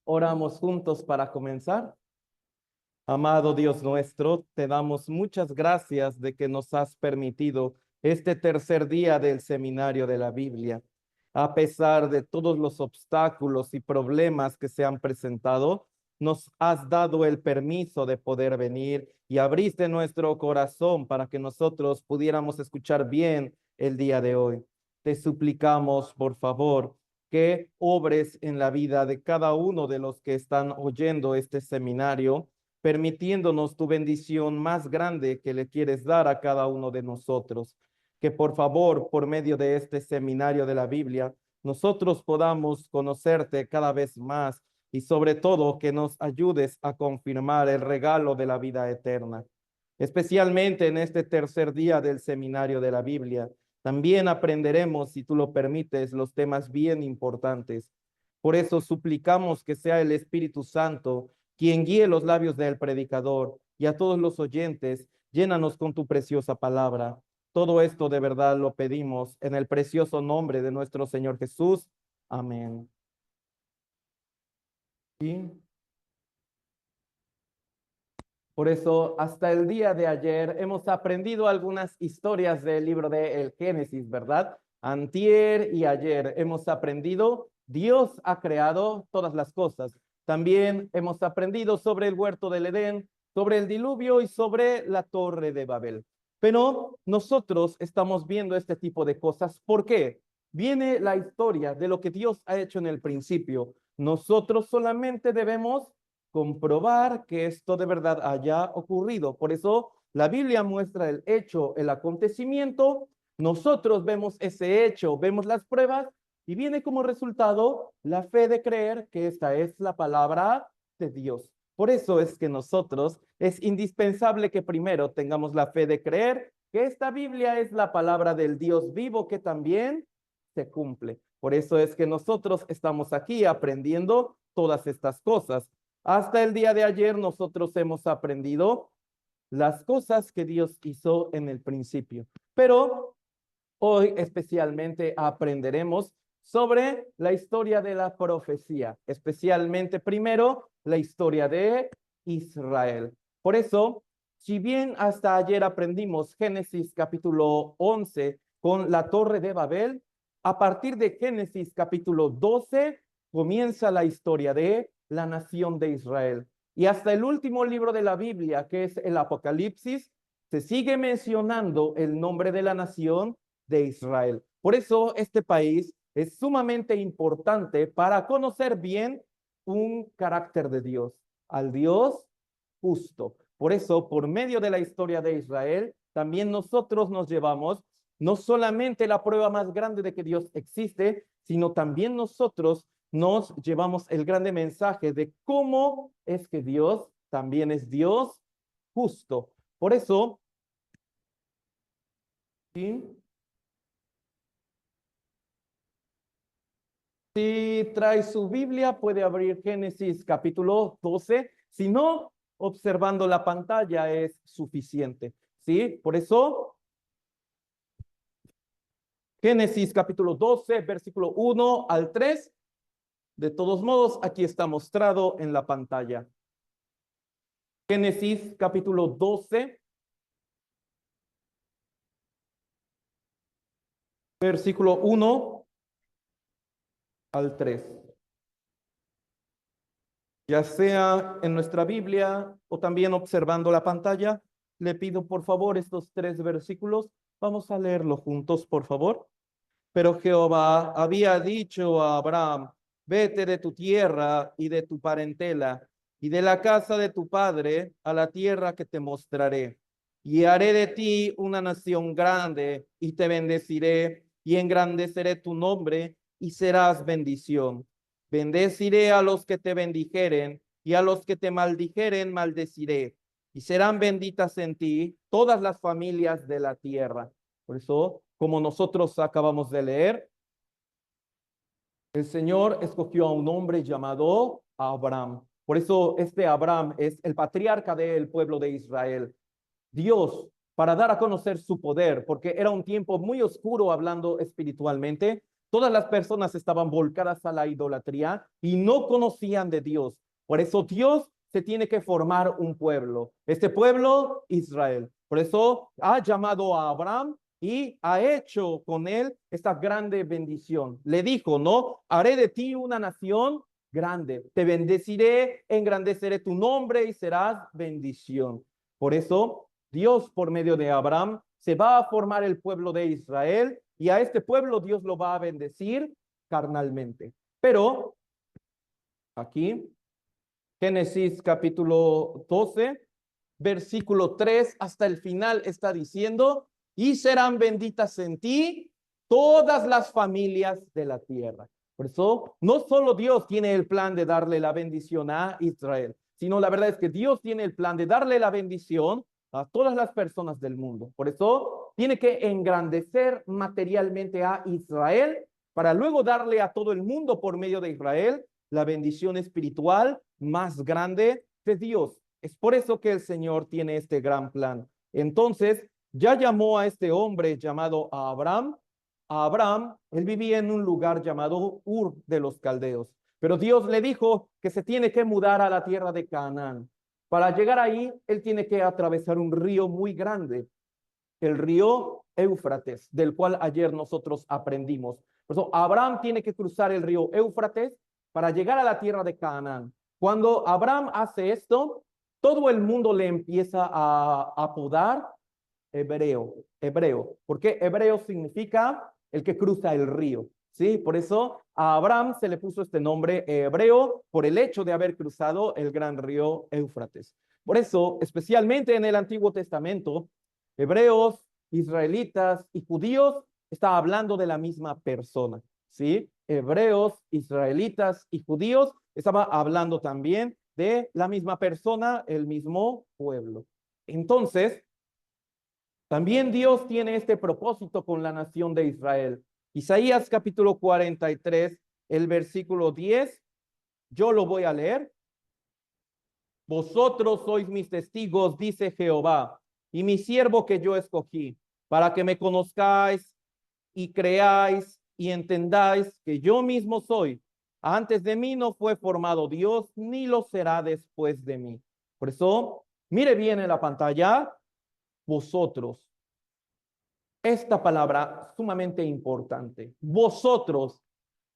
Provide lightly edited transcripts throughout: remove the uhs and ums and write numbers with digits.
Oramos juntos para comenzar. Amado Dios nuestro, te damos muchas gracias de que nos has permitido este tercer día del seminario de la Biblia. A pesar de todos los obstáculos y problemas que se han presentado, nos has dado el permiso de poder venir y abriste nuestro corazón para que nosotros pudiéramos escuchar bien el día de hoy. Te suplicamos, por favor, que obres en la vida de cada uno de los que están oyendo este seminario, permitiéndonos tu bendición más grande que le quieres dar a cada uno de nosotros. Que por favor, por medio de este seminario de la Biblia, nosotros podamos conocerte cada vez más y sobre todo que nos ayudes a confirmar el regalo de la vida eterna. Especialmente en este tercer día del seminario de la Biblia, también aprenderemos, si tú lo permites, los temas bien importantes. Por eso suplicamos que sea el Espíritu Santo quien guíe los labios del predicador, y a todos los oyentes, llénanos con tu preciosa palabra. Todo esto de verdad lo pedimos en el precioso nombre de nuestro Señor Jesús. Amén. Y por eso, hasta el día de ayer hemos aprendido algunas historias del libro de El Génesis, ¿verdad? Antier y ayer hemos aprendido, Dios ha creado todas las cosas. También hemos aprendido sobre el huerto del Edén, sobre el diluvio y sobre la torre de Babel. Pero nosotros estamos viendo este tipo de cosas. ¿Por qué? Viene la historia de lo que Dios ha hecho en el principio. Nosotros solamente debemos comprobar que esto de verdad haya ocurrido. Por eso la Biblia muestra el hecho, el acontecimiento, nosotros vemos ese hecho, vemos las pruebas y viene como resultado la fe de creer que esta es la palabra de Dios. Por eso es que nosotros es indispensable que primero tengamos la fe de creer que esta Biblia es la palabra del Dios vivo que también se cumple. Por eso es que nosotros estamos aquí aprendiendo todas estas cosas. Hasta el día de ayer nosotros hemos aprendido las cosas que Dios hizo en el principio, pero hoy especialmente aprenderemos sobre la historia de la profecía, especialmente primero la historia de Israel. Por eso, si bien hasta ayer aprendimos Génesis capítulo 11 con la torre de Babel, a partir de Génesis capítulo 12 comienza la historia de la nación de Israel. Y hasta el último libro de la Biblia, que es el Apocalipsis, se sigue mencionando el nombre de la nación de Israel. Por eso este país es sumamente importante para conocer bien un carácter de Dios, al Dios justo. Por eso, por medio de la historia de Israel, también nosotros nos llevamos no solamente la prueba más grande de que Dios existe, sino también nosotros nos llevamos el grande mensaje de cómo es que Dios también es Dios justo. Por eso, ¿sí? Si trae su Biblia, puede abrir Génesis capítulo 12. Si no, observando la pantalla es suficiente. ¿Sí? Por eso, Génesis capítulo 12, versículo 1 al 3. De todos modos, aquí está mostrado en la pantalla. Génesis capítulo 12, versículo 1 al 3. Ya sea en nuestra Biblia o también observando la pantalla, le pido por favor estos tres versículos. Vamos a leerlo juntos, por favor. Pero Jehová había dicho a Abraham, vete de tu tierra y de tu parentela y de la casa de tu padre a la tierra que te mostraré. Y haré de ti una nación grande y te bendeciré y engrandeceré tu nombre y serás bendición. Bendeciré a los que te bendijeren y a los que te maldijeren maldeciré. Y serán benditas en ti todas las familias de la tierra. Por eso, como nosotros acabamos de leer, el Señor escogió a un hombre llamado Abraham. Por eso este Abraham es el patriarca del pueblo de Israel. Dios, para dar a conocer su poder, porque era un tiempo muy oscuro hablando espiritualmente, Todas las personas estaban volcadas a la idolatría y no conocían de Dios. Por eso Dios se tiene que formar un pueblo. Este pueblo, Israel. Por eso ha llamado a Abraham y ha hecho con él esta grande bendición. Le dijo, ¿no? Haré de ti una nación grande. Te bendeciré, engrandeceré tu nombre y serás bendición. Por eso, Dios, por medio de Abraham, se va a formar el pueblo de Israel y a este pueblo Dios lo va a bendecir carnalmente. Pero aquí, Génesis capítulo 12, versículo 3 hasta el final está diciendo, y serán benditas en ti todas las familias de la tierra. Por eso, no solo Dios tiene el plan de darle la bendición a Israel, sino la verdad es que Dios tiene el plan de darle la bendición a todas las personas del mundo. Por eso, tiene que engrandecer materialmente a Israel para luego darle a todo el mundo por medio de Israel la bendición espiritual más grande de Dios. Es por eso que el Señor tiene este gran plan. Entonces, ya llamó a este hombre llamado Abraham. Abraham, él vivía en un lugar llamado Ur de los Caldeos. Pero Dios le dijo que se tiene que mudar a la tierra de Canaán. Para llegar ahí, él tiene que atravesar un río muy grande, el río Éufrates, del cual ayer nosotros aprendimos. Por eso, Abraham tiene que cruzar el río Éufrates para llegar a la tierra de Canaán. Cuando Abraham hace esto, todo el mundo le empieza a apodar hebreo, porque hebreo significa el que cruza el río, ¿sí? Por eso a Abraham se le puso este nombre hebreo por el hecho de haber cruzado el gran río Éufrates. Por eso, especialmente en el Antiguo Testamento, hebreos, israelitas y judíos está hablando de la misma persona, ¿sí? Hebreos, israelitas y judíos estaba hablando también de la misma persona, el mismo pueblo. Entonces, también Dios tiene este propósito con la nación de Israel. Isaías capítulo 43, el versículo 10, yo lo voy a leer. Vosotros sois mis testigos, dice Jehová, y mi siervo que yo escogí, para que me conozcáis y creáis y entendáis que yo mismo soy. Antes de mí no fue formado Dios, ni lo será después de mí. Por eso, mire bien en la pantalla, vosotros. Esta palabra sumamente importante. Vosotros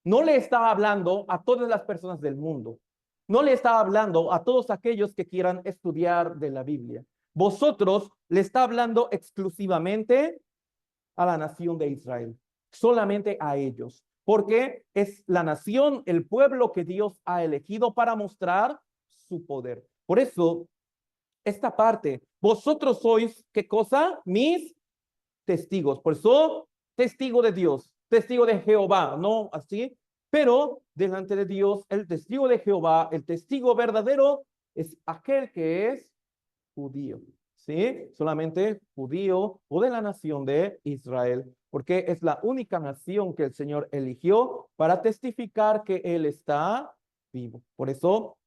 no le está hablando a todas las personas del mundo. No le está hablando a todos aquellos que quieran estudiar de la Biblia. Vosotros le está hablando exclusivamente a la nación de Israel, solamente a ellos, porque es la nación, el pueblo que Dios ha elegido para mostrar su poder. Por eso, esta parte, vosotros sois, ¿qué cosa? Mis testigos. Por eso, testigo de Dios, testigo de Jehová, ¿no? Así, pero delante de Dios, el testigo de Jehová, el testigo verdadero, es aquel que es judío, ¿sí? Solamente judío o de la nación de Israel, porque es la única nación que el Señor eligió para testificar que Él está vivo. Por eso,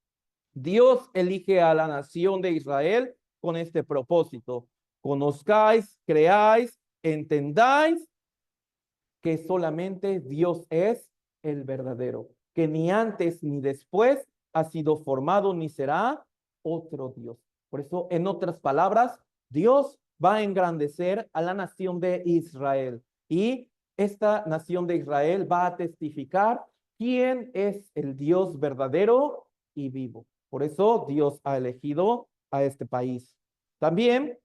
Dios elige a la nación de Israel con este propósito. Conozcáis, creáis, entendáis que solamente Dios es el verdadero, que ni antes ni después ha sido formado ni será otro Dios. Por eso, en otras palabras, Dios va a engrandecer a la nación de Israel y esta nación de Israel va a testificar quién es el Dios verdadero y vivo. Por eso Dios ha elegido a este país. También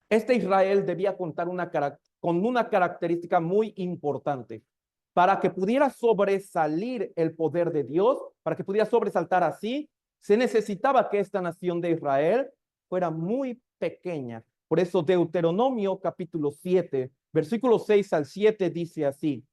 este Israel debía contar con una característica muy importante. Para que pudiera sobresalir el poder de Dios, para que pudiera sobresaltar así, se necesitaba que esta nación de Israel fuera muy pequeña. Por eso Deuteronomio capítulo 7, versículos 6 al 7 dice así: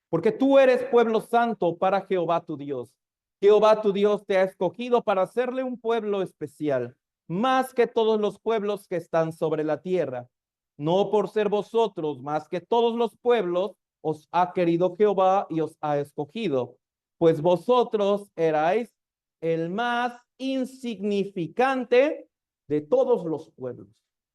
porque tú eres pueblo santo para Jehová tu Dios. Jehová tu Dios te ha escogido para hacerle un pueblo especial, más que todos los pueblos que están sobre la tierra. No por ser vosotros más que todos los pueblos, os ha querido Jehová y os ha escogido, pues vosotros erais el más insignificante de todos los pueblos.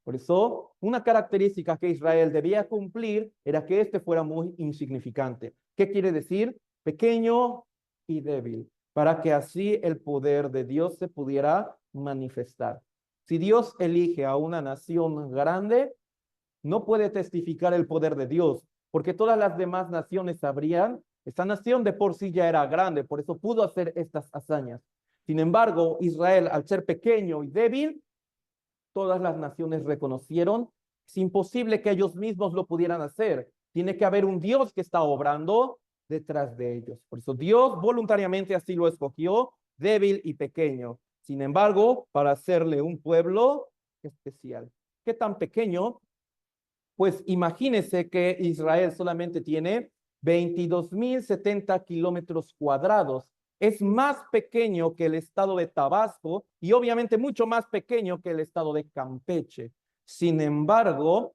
Por eso, una característica que Israel debía cumplir era que este fuera muy insignificante. ¿Qué quiere decir? Pequeño y débil, para que así el poder de Dios se pudiera manifestar. Si Dios elige a una nación grande, no puede testificar el poder de Dios, porque todas las demás naciones sabrían, esta nación de por sí ya era grande, por eso pudo hacer estas hazañas. Sin embargo, Israel, al ser pequeño y débil, todas las naciones reconocieron, es imposible que ellos mismos lo pudieran hacer. Tiene que haber un Dios que está obrando detrás de ellos. Por eso Dios voluntariamente así lo escogió, débil y pequeño. Sin embargo, para hacerle un pueblo especial. ¿Qué tan pequeño? Pues imagínese que Israel solamente tiene 22.070 kilómetros cuadrados. Es más pequeño que el estado de Tabasco y obviamente mucho más pequeño que el estado de Campeche. Sin embargo,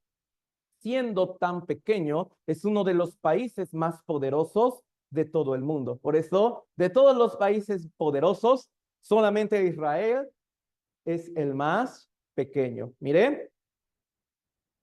siendo tan pequeño, es uno de los países más poderosos de todo el mundo. Por eso, de todos los países poderosos, solamente Israel es el más pequeño. Miren,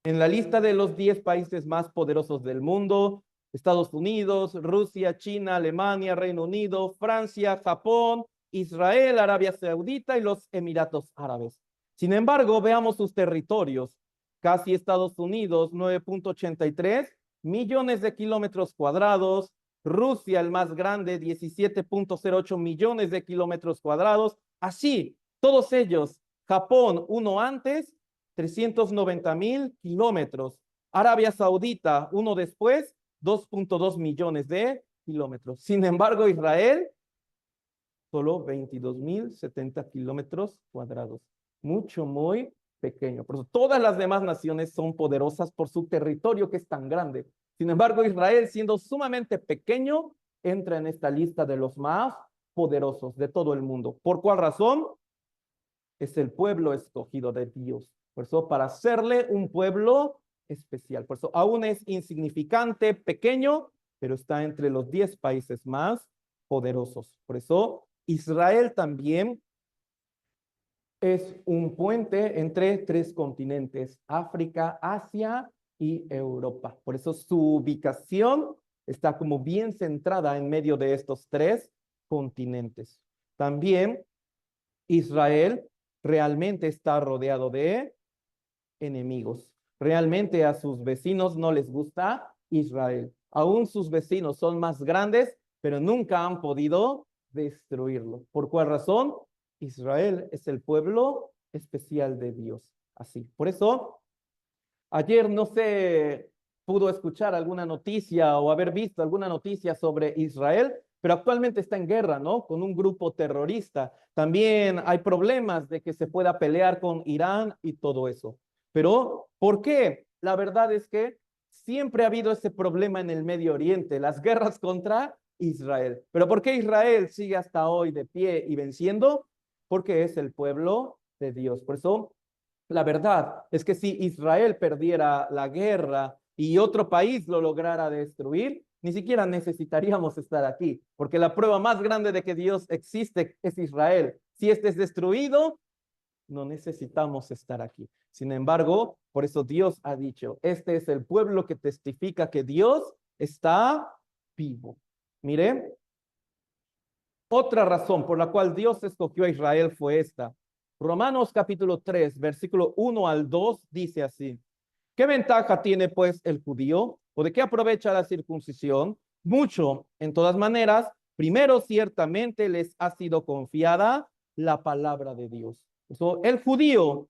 en la lista de los 10 países más poderosos del mundo, Estados Unidos, Rusia, China, Alemania, Reino Unido, Francia, Japón, Israel, Arabia Saudita y los Emiratos Árabes. Sin embargo, veamos sus territorios. Casi Estados Unidos, 9.83 millones de kilómetros cuadrados. Rusia, el más grande, 17.08 millones de kilómetros cuadrados. Así, todos ellos. Japón, uno antes, 390.000 kilómetros. Arabia Saudita, uno después, 2.2 millones de kilómetros. Sin embargo, Israel, solo 22.070 kilómetros cuadrados. Mucho, muy pequeño. Por eso todas las demás naciones son poderosas por su territorio que es tan grande. Sin embargo, Israel, siendo sumamente pequeño, entra en esta lista de los más poderosos de todo el mundo. ¿Por cuál razón? Es el pueblo escogido de Dios. Por eso, para hacerle un pueblo especial. Por eso, aún es insignificante, pequeño, pero está entre los 10 países más poderosos. Por eso, Israel también es un puente entre 3 continentes, África, Asia y Europa. Por eso su ubicación está como bien centrada en medio de estos 3 continentes. También Israel realmente está rodeado de enemigos. Realmente a sus vecinos no les gusta Israel. Aún sus vecinos son más grandes, pero nunca han podido destruirlo. ¿Por cuál razón? Israel es el pueblo especial de Dios. Así. Por eso, ayer no se pudo escuchar alguna noticia o haber visto alguna noticia sobre Israel, pero actualmente está en guerra, ¿no? Con un grupo terrorista. También hay problemas de que se pueda pelear con Irán y todo eso. Pero, ¿por qué? La verdad es que siempre ha habido ese problema en el Medio Oriente, las guerras contra Israel. Pero ¿por qué Israel sigue hasta hoy de pie y venciendo? Porque es el pueblo de Dios. Por eso, la verdad es que si Israel perdiera la guerra y otro país lo lograra destruir, ni siquiera necesitaríamos estar aquí, porque la prueba más grande de que Dios existe es Israel. Si este es destruido, no necesitamos estar aquí. Sin embargo, por eso Dios ha dicho, este es el pueblo que testifica que Dios está vivo. Mire, otra razón por la cual Dios escogió a Israel fue esta. Romanos capítulo 3, versículo 1 al 2 dice así. ¿Qué ventaja tiene pues el judío? ¿O de qué aprovecha la circuncisión? Mucho, en todas maneras, primero ciertamente les ha sido confiada la palabra de Dios. El judío,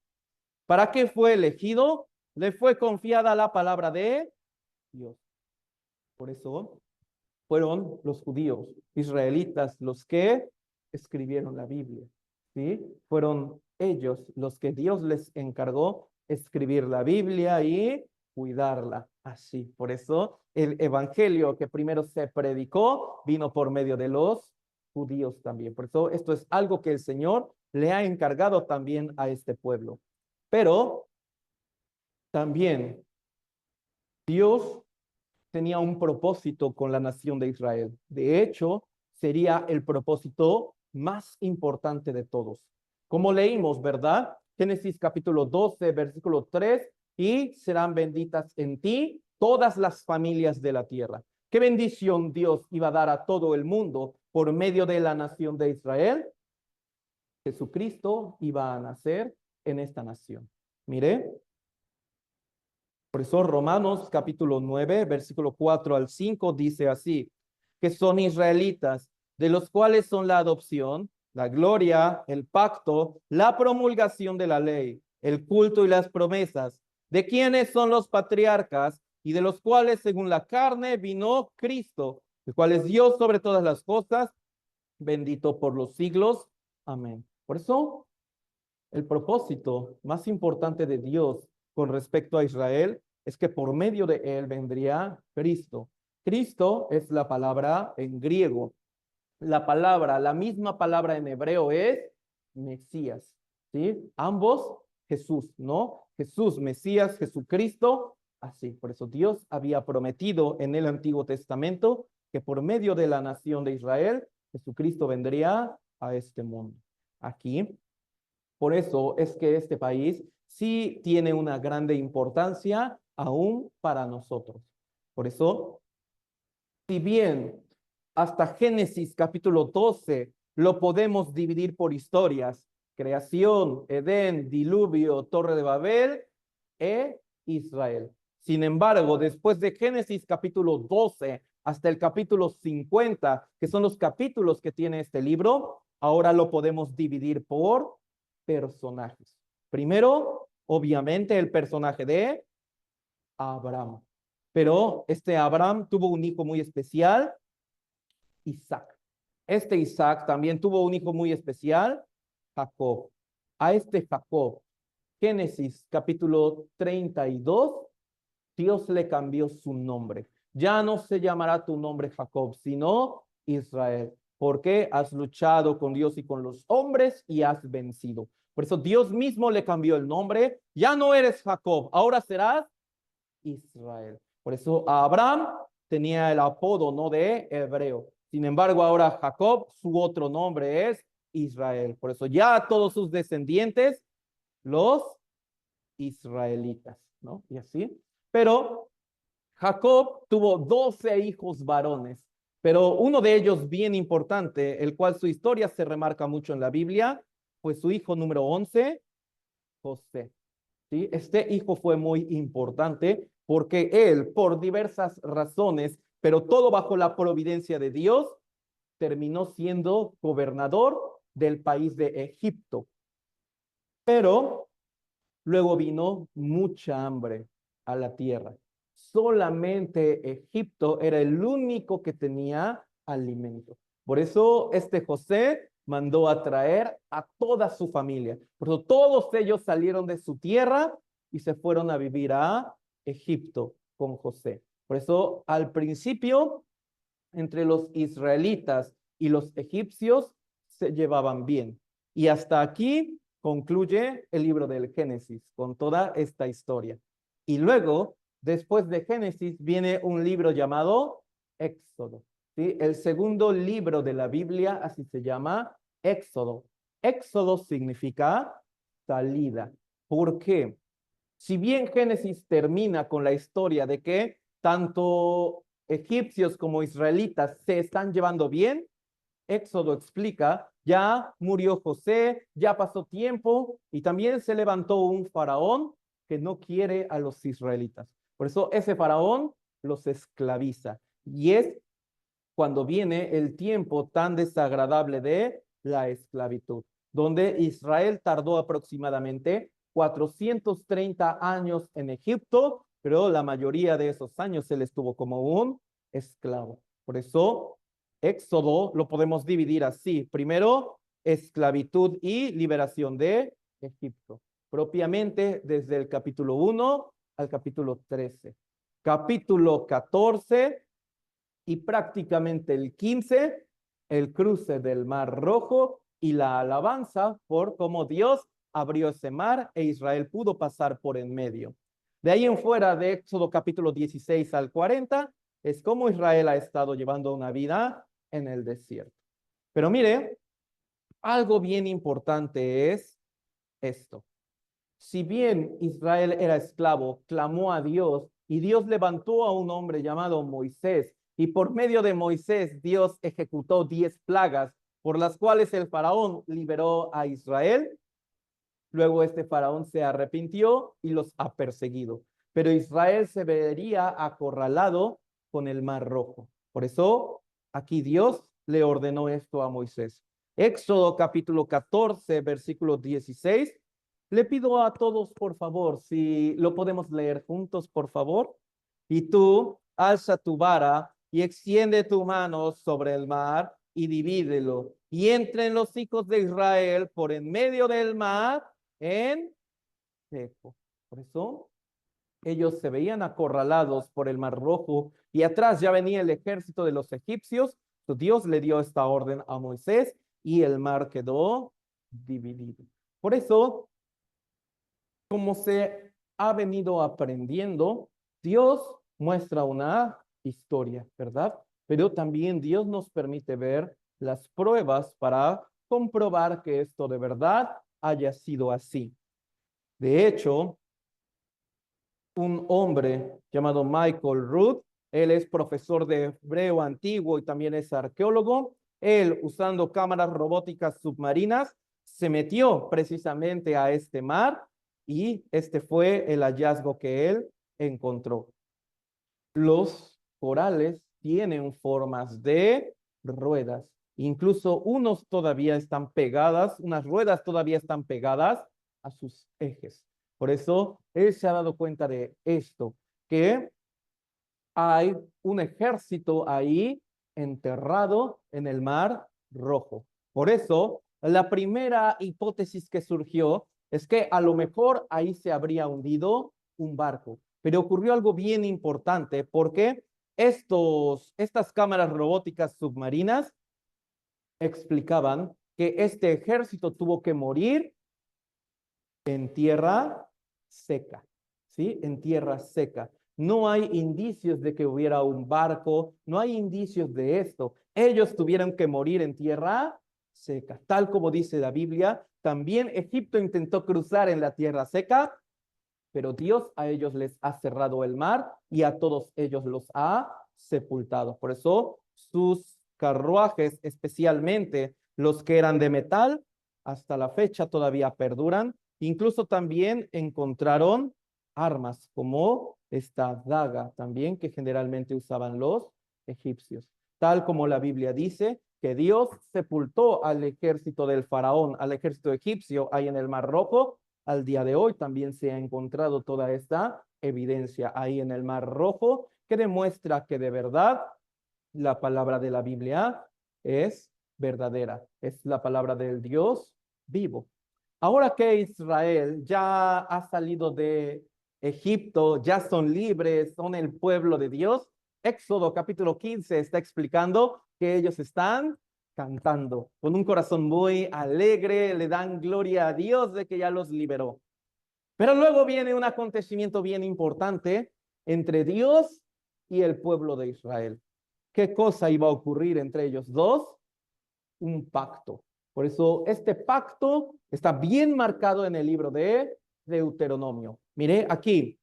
¿para qué fue elegido? Le fue confiada la palabra de Dios. Por eso fueron los judíos israelitas los que escribieron la Biblia. ¿Sí? Fueron ellos los que Dios les encargó escribir la Biblia y cuidarla así. Por eso el evangelio que primero se predicó vino por medio de los judíos también. Por eso esto es algo que el Señor le ha encargado también a este pueblo. Pero también Dios tenía un propósito con la nación de Israel. De hecho, sería el propósito más importante de todos. Como leímos, ¿verdad? Génesis capítulo 12, versículo 3, y serán benditas en ti todas las familias de la tierra. ¿Qué bendición Dios iba a dar a todo el mundo por medio de la nación de Israel? Jesucristo iba a nacer en esta nación. Mire, por eso Romanos capítulo 9, versículo 4 al 5 dice así, que son israelitas, de los cuales son la adopción, la gloria, el pacto, la promulgación de la ley, el culto y las promesas, de quienes son los patriarcas y de los cuales según la carne vino Cristo, el cual es Dios sobre todas las cosas, bendito por los siglos. Amén. Por eso el propósito más importante de Dios con respecto a Israel es que por medio de él vendría Cristo. Cristo es la palabra en griego. La misma palabra en hebreo es Mesías, ¿sí? Ambos Jesús, ¿no? Jesús, Mesías, Jesucristo, así. Por eso Dios había prometido en el Antiguo Testamento que por medio de la nación de Israel, Jesucristo vendría a este mundo. Aquí por eso es que este país sí tiene una grande importancia aún para nosotros. Por eso, si bien hasta Génesis capítulo 12 lo podemos dividir por historias, creación, Edén, diluvio, Torre de Babel e Israel. Sin embargo, después de Génesis capítulo 12 hasta el capítulo 50, que son los capítulos que tiene este libro, ahora lo podemos dividir por personajes. Primero, obviamente, el personaje de Abraham. Pero este Abraham tuvo un hijo muy especial, Isaac. Este Isaac también tuvo un hijo muy especial, Jacob. A este Jacob, Génesis capítulo 32, Dios le cambió su nombre. Ya no se llamará tu nombre Jacob, sino Israel, porque has luchado con Dios y con los hombres y has vencido. Por eso Dios mismo le cambió el nombre. Ya no eres Jacob, ahora serás Israel. Por eso Abraham tenía el apodo, no de hebreo. Sin embargo, ahora Jacob, su otro nombre es Israel. Por eso ya todos sus descendientes, los israelitas, ¿no? Y así. Pero Jacob tuvo 12 hijos varones, pero uno de ellos bien importante, el cual su historia se remarca mucho en la Biblia, fue su hijo número 11, José. ¿Sí? Este hijo fue muy importante porque él, por diversas razones, pero todo bajo la providencia de Dios, terminó siendo gobernador del país de Egipto. Pero luego vino mucha hambre a la tierra. Solamente Egipto era el único que tenía alimento. Por eso este José mandó a traer a toda su familia. Por eso todos ellos salieron de su tierra y se fueron a vivir a Egipto con José. Por eso al principio, entre los israelitas y los egipcios se llevaban bien. Y hasta aquí concluye el libro del Génesis con toda esta historia. Y luego, después de Génesis, viene un libro llamado Éxodo. ¿Sí? El segundo libro de la Biblia, así se llama, Éxodo. Éxodo significa salida. ¿Por qué? Si bien Génesis termina con la historia de que tanto egipcios como israelitas se están llevando bien, Éxodo explica, ya murió José, ya pasó tiempo y también se levantó un faraón que no quiere a los israelitas. Por eso ese faraón los esclaviza. Y es cuando viene el tiempo tan desagradable de la esclavitud, donde Israel tardó aproximadamente 430 años en Egipto, pero la mayoría de esos años él estuvo como un esclavo. Por eso, Éxodo lo podemos dividir así. Primero, esclavitud y liberación de Egipto, propiamente desde el capítulo 1 al capítulo 13. Capítulo 14 y prácticamente el 15, el cruce del Mar Rojo y la alabanza por cómo Dios abrió ese mar e Israel pudo pasar por en medio. De ahí en fuera, de Éxodo capítulo 16 al 40, es como Israel ha estado llevando una vida en el desierto. Pero mire, algo bien importante es esto. Si bien Israel era esclavo, clamó a Dios y Dios levantó a un hombre llamado Moisés Y por medio de Moisés, Dios ejecutó 10 plagas por las cuales el faraón liberó a Israel. Luego este faraón se arrepintió y los ha perseguido. Pero Israel se vería acorralado con el Mar Rojo. Por eso aquí Dios le ordenó esto a Moisés. Éxodo capítulo 14, versículo 16. Le pido a todos, por favor, si lo podemos leer juntos, por favor. Y tú alza tu vara y extiende tu mano sobre el mar y divídelo. Y entren los hijos de Israel por en medio del mar en seco. Por eso ellos se veían acorralados por el Mar Rojo y atrás ya venía el ejército de los egipcios. Dios le dio esta orden a Moisés y el mar quedó dividido. Por eso, como se ha venido aprendiendo, Dios muestra una historia, ¿verdad? Pero también Dios nos permite ver las pruebas para comprobar que esto de verdad haya sido así. De hecho, un hombre llamado Michael Root, él es profesor de hebreo antiguo y también es arqueólogo. Él, usando cámaras robóticas submarinas, se metió precisamente a este mar y este fue el hallazgo que él encontró. Los corales tienen formas de ruedas. Incluso unos todavía están pegadas, unas ruedas todavía están pegadas a sus ejes. Por eso él se ha dado cuenta de esto, que hay un ejército ahí enterrado en el Mar Rojo. Por eso, la primera hipótesis que surgió es que a lo mejor ahí se habría hundido un barco. Pero ocurrió algo bien importante porque estas cámaras robóticas submarinas explicaban que este ejército tuvo que morir en tierra seca, ¿sí? En tierra seca. No hay indicios de que hubiera un barco, no hay indicios de esto. Ellos tuvieron que morir en tierra seca, tal como dice la Biblia. También Egipto intentó cruzar en la tierra seca, pero Dios a ellos les ha cerrado el mar y a todos ellos los ha sepultado. Por eso sus carruajes, especialmente los que eran de metal, hasta la fecha todavía perduran. Incluso también encontraron armas como esta daga también que generalmente usaban los egipcios. Tal como la Biblia dice que Dios sepultó al ejército del faraón, al ejército egipcio ahí en el Mar Rojo. Al día de hoy también se ha encontrado toda esta evidencia ahí en el Mar Rojo que demuestra que de verdad la palabra de la Biblia es verdadera, es la palabra del Dios vivo. Ahora que Israel ya ha salido de Egipto, ya son libres, son el pueblo de Dios, Éxodo capítulo 15 está explicando que ellos están cantando con un corazón muy alegre, le dan gloria a Dios de que ya los liberó. Pero luego viene un acontecimiento bien importante entre Dios y el pueblo de Israel. ¿Qué cosa iba a ocurrir entre ellos dos? Un pacto. Por eso este pacto está bien marcado en el libro de Deuteronomio. Mire aquí,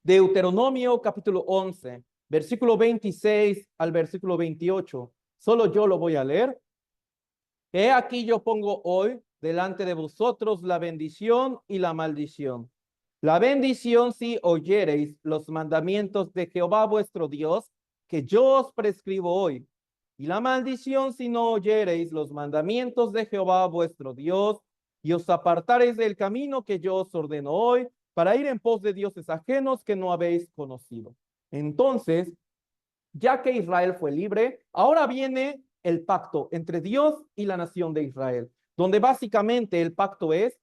Deuteronomio capítulo 11, versículo 26 al versículo 28. Solo yo lo voy a leer. He aquí yo pongo hoy delante de vosotros la bendición y la maldición. La bendición si oyereis los mandamientos de Jehová vuestro Dios, que yo os prescribo hoy. Y la maldición si no oyereis los mandamientos de Jehová vuestro Dios, y os apartareis del camino que yo os ordeno hoy, para ir en pos de dioses ajenos que no habéis conocido. Entonces, ya que Israel fue libre, ahora viene el pacto entre Dios y la nación de Israel, donde básicamente el pacto es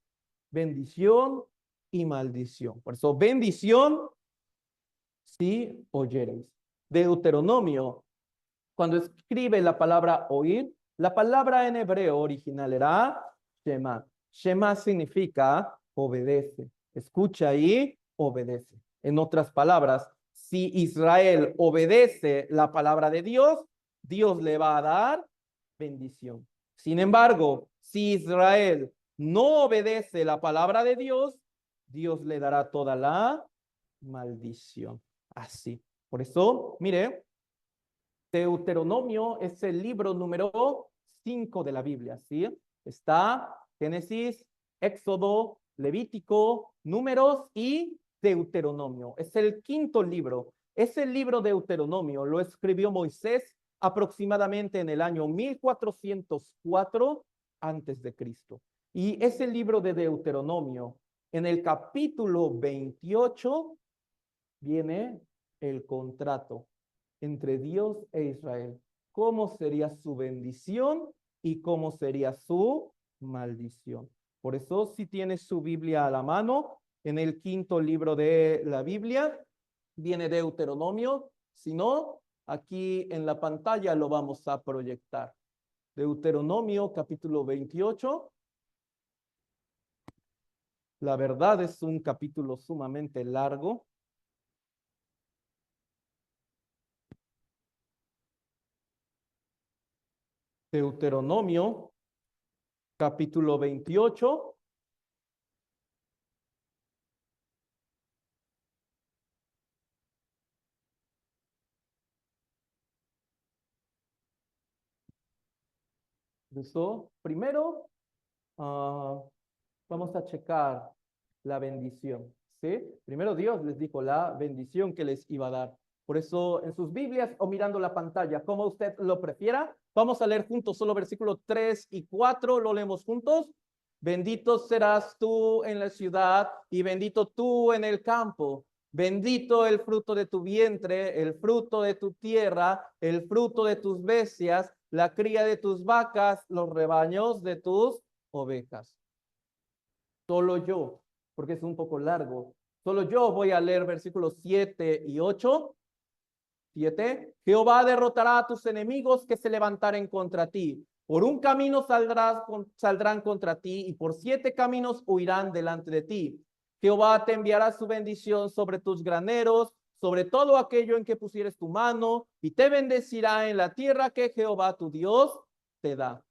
bendición y maldición. Por eso, bendición si oyereis. Deuteronomio, cuando escribe la palabra oír, la palabra en hebreo original era Shema. Shema significa obedece. Escucha y obedece. En otras palabras, si Israel obedece la palabra de Dios, Dios le va a dar bendición. Sin embargo, si Israel no obedece la palabra de Dios, Dios le dará toda la maldición. Así. Por eso, mire, Deuteronomio es el libro número 5 de la Biblia, ¿sí? Está Génesis, Éxodo, Levítico, Números y Deuteronomio. Es el quinto libro. Ese libro Deuteronomio lo escribió Moisés aproximadamente en el año 1404 antes de Cristo. Y ese libro de Deuteronomio, en el capítulo 28, viene el contrato entre Dios e Israel. ¿Cómo sería su bendición y cómo sería su maldición? Por eso, si tienes su Biblia a la mano, en el quinto libro de la Biblia viene Deuteronomio. Si no, aquí en la pantalla lo vamos a proyectar. Deuteronomio capítulo 28. La verdad es un capítulo sumamente largo. Deuteronomio capítulo 28. Eso, primero, vamos a checar la bendición, ¿sí? Primero Dios les dijo la bendición que les iba a dar. Por eso en sus Biblias o mirando la pantalla, como usted lo prefiera, vamos a leer juntos solo versículos 3 y 4, lo leemos juntos. Bendito serás tú en la ciudad y bendito tú en el campo. Bendito el fruto de tu vientre, el fruto de tu tierra, el fruto de tus bestias, la cría de tus vacas, los rebaños de tus ovejas. Solo yo, porque es un poco largo, solo yo voy a leer versículos 7 y 8. 7. Jehová derrotará a tus enemigos que se levantaren contra ti. Por un camino saldrán contra ti y por 7 caminos huirán delante de ti. Jehová te enviará su bendición sobre tus graneros, sobre todo aquello en que pusieres tu mano, y te bendecirá en la tierra que Jehová tu Dios te da.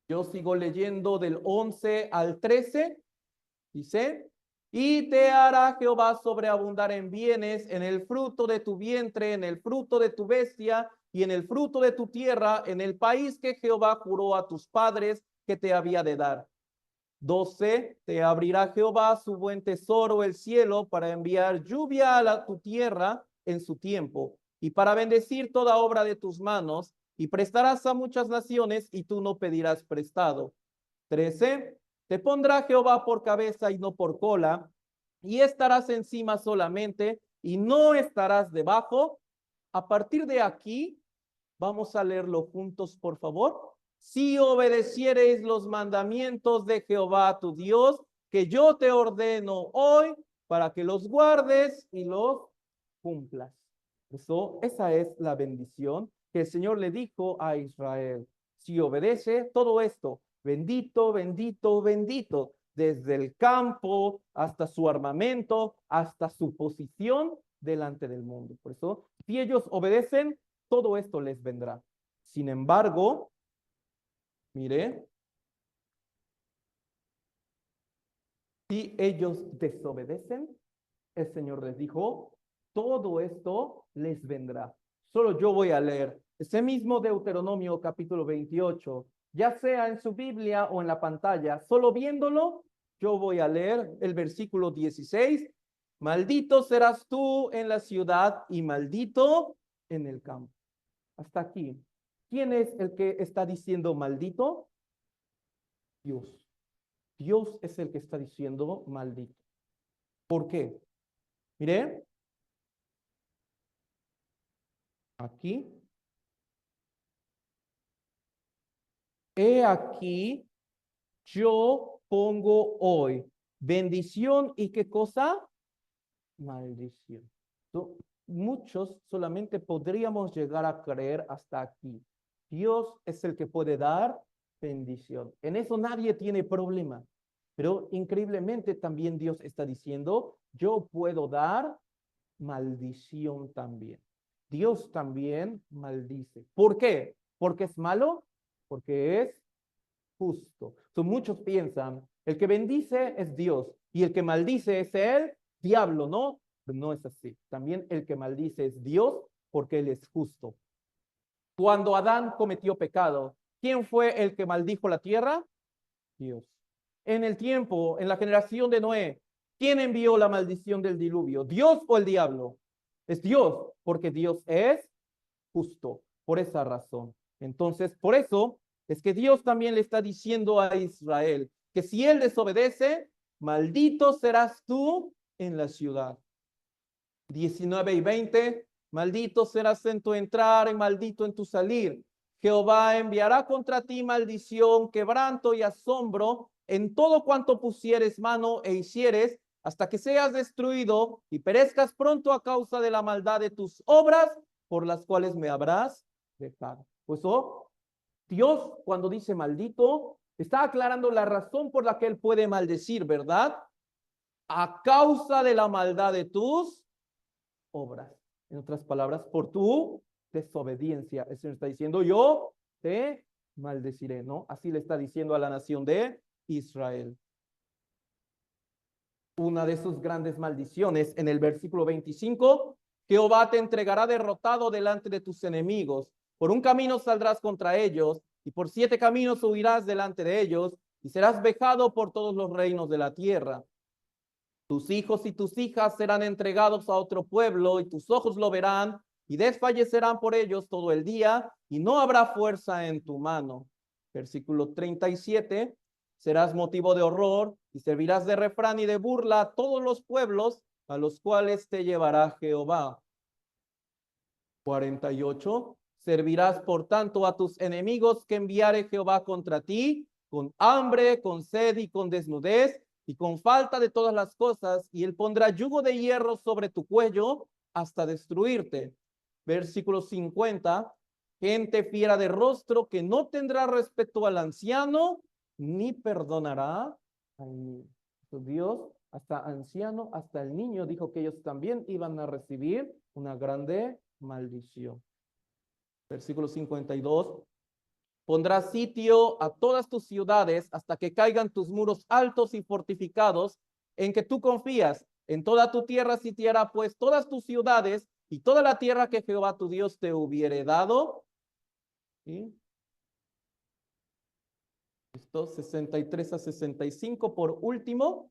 Yo sigo leyendo del 11 al 13. Dice, y te hará Jehová sobreabundar en bienes, en el fruto de tu vientre, en el fruto de tu bestia y en el fruto de tu tierra, en el país que Jehová juró a tus padres que te había de dar. 12. Te abrirá Jehová su buen tesoro, el cielo, para enviar lluvia a tu tierra en su tiempo, y para bendecir toda obra de tus manos, y prestarás a muchas naciones, y tú no pedirás prestado. 13. Te pondrá Jehová por cabeza y no por cola, y estarás encima solamente, y no estarás debajo. A partir de aquí, vamos a leerlo juntos, por favor. Si obedeciereis los mandamientos de Jehová tu Dios, que yo te ordeno hoy, para que los guardes y los cumplas. Esa es la bendición que el Señor le dijo a Israel. Si obedece todo esto, bendito, bendito, bendito, desde el campo hasta su armamento, hasta su posición delante del mundo. Por eso, si ellos obedecen, todo esto les vendrá. Sin embargo, mire, si ellos desobedecen, el Señor les dijo, todo esto les vendrá. Solo yo voy a leer ese mismo Deuteronomio capítulo 28, ya sea en su Biblia o en la pantalla, solo viéndolo, yo voy a leer el versículo 16. Maldito serás tú en la ciudad y maldito en el campo. Hasta aquí. ¿Quién es el que está diciendo maldito? Dios. Dios es el que está diciendo maldito. ¿Por qué? Mire, aquí. He aquí, yo pongo hoy bendición y qué cosa? Maldición. Muchos solamente podríamos llegar a creer hasta aquí. Dios es el que puede dar bendición. En eso nadie tiene problema. Pero increíblemente también Dios está diciendo, yo puedo dar maldición también. Dios también maldice. ¿Por qué? ¿Porque es malo? Porque es justo. Muchos piensan, el que bendice es Dios y el que maldice es el diablo, ¿no? Pero no es así. También el que maldice es Dios porque Él es justo. Cuando Adán cometió pecado, ¿quién fue el que maldijo la tierra? Dios. En el tiempo, en la generación de Noé, ¿quién envió la maldición del diluvio? ¿Dios o el diablo? Es Dios, porque Dios es justo, por esa razón. Entonces, por eso es que Dios también le está diciendo a Israel que si él desobedece, maldito serás tú en la ciudad. 19 y 20, maldito serás en tu entrar y maldito en tu salir. Jehová enviará contra ti maldición, quebranto y asombro en todo cuanto pusieres mano e hicieres, hasta que seas destruido y perezcas pronto a causa de la maldad de tus obras, por las cuales me habrás dejado. Pues Dios cuando dice maldito, está aclarando la razón por la que él puede maldecir, ¿verdad? A causa de la maldad de tus obras. En otras palabras, por tu desobediencia. El Señor está diciendo, yo te maldeciré, ¿no? Así le está diciendo a la nación de Israel. Una de sus grandes maldiciones en el versículo 25, Jehová te entregará derrotado delante de tus enemigos. Por un camino saldrás contra ellos y por 7 caminos huirás delante de ellos y serás vejado por todos los reinos de la tierra. Tus hijos y tus hijas serán entregados a otro pueblo y tus ojos lo verán y desfallecerán por ellos todo el día y no habrá fuerza en tu mano. Versículo 37, serás motivo de horror y servirás de refrán y de burla a todos los pueblos a los cuales te llevará Jehová. 48, servirás por tanto a tus enemigos que enviare Jehová contra ti, con hambre, con sed y con desnudez, y con falta de todas las cosas, y él pondrá yugo de hierro sobre tu cuello hasta destruirte. Versículo 50, gente fiera de rostro que no tendrá respeto al anciano, ni perdonará al niño. Dios, hasta anciano, hasta el niño, dijo que ellos también iban a recibir una grande maldición. Versículo 52. Pondrá sitio a todas tus ciudades hasta que caigan tus muros altos y fortificados en que tú confías. En toda tu tierra sitiará pues todas tus ciudades y toda la tierra que Jehová tu Dios te hubiere dado. ¿Sí? Esto 63 a 65 por último.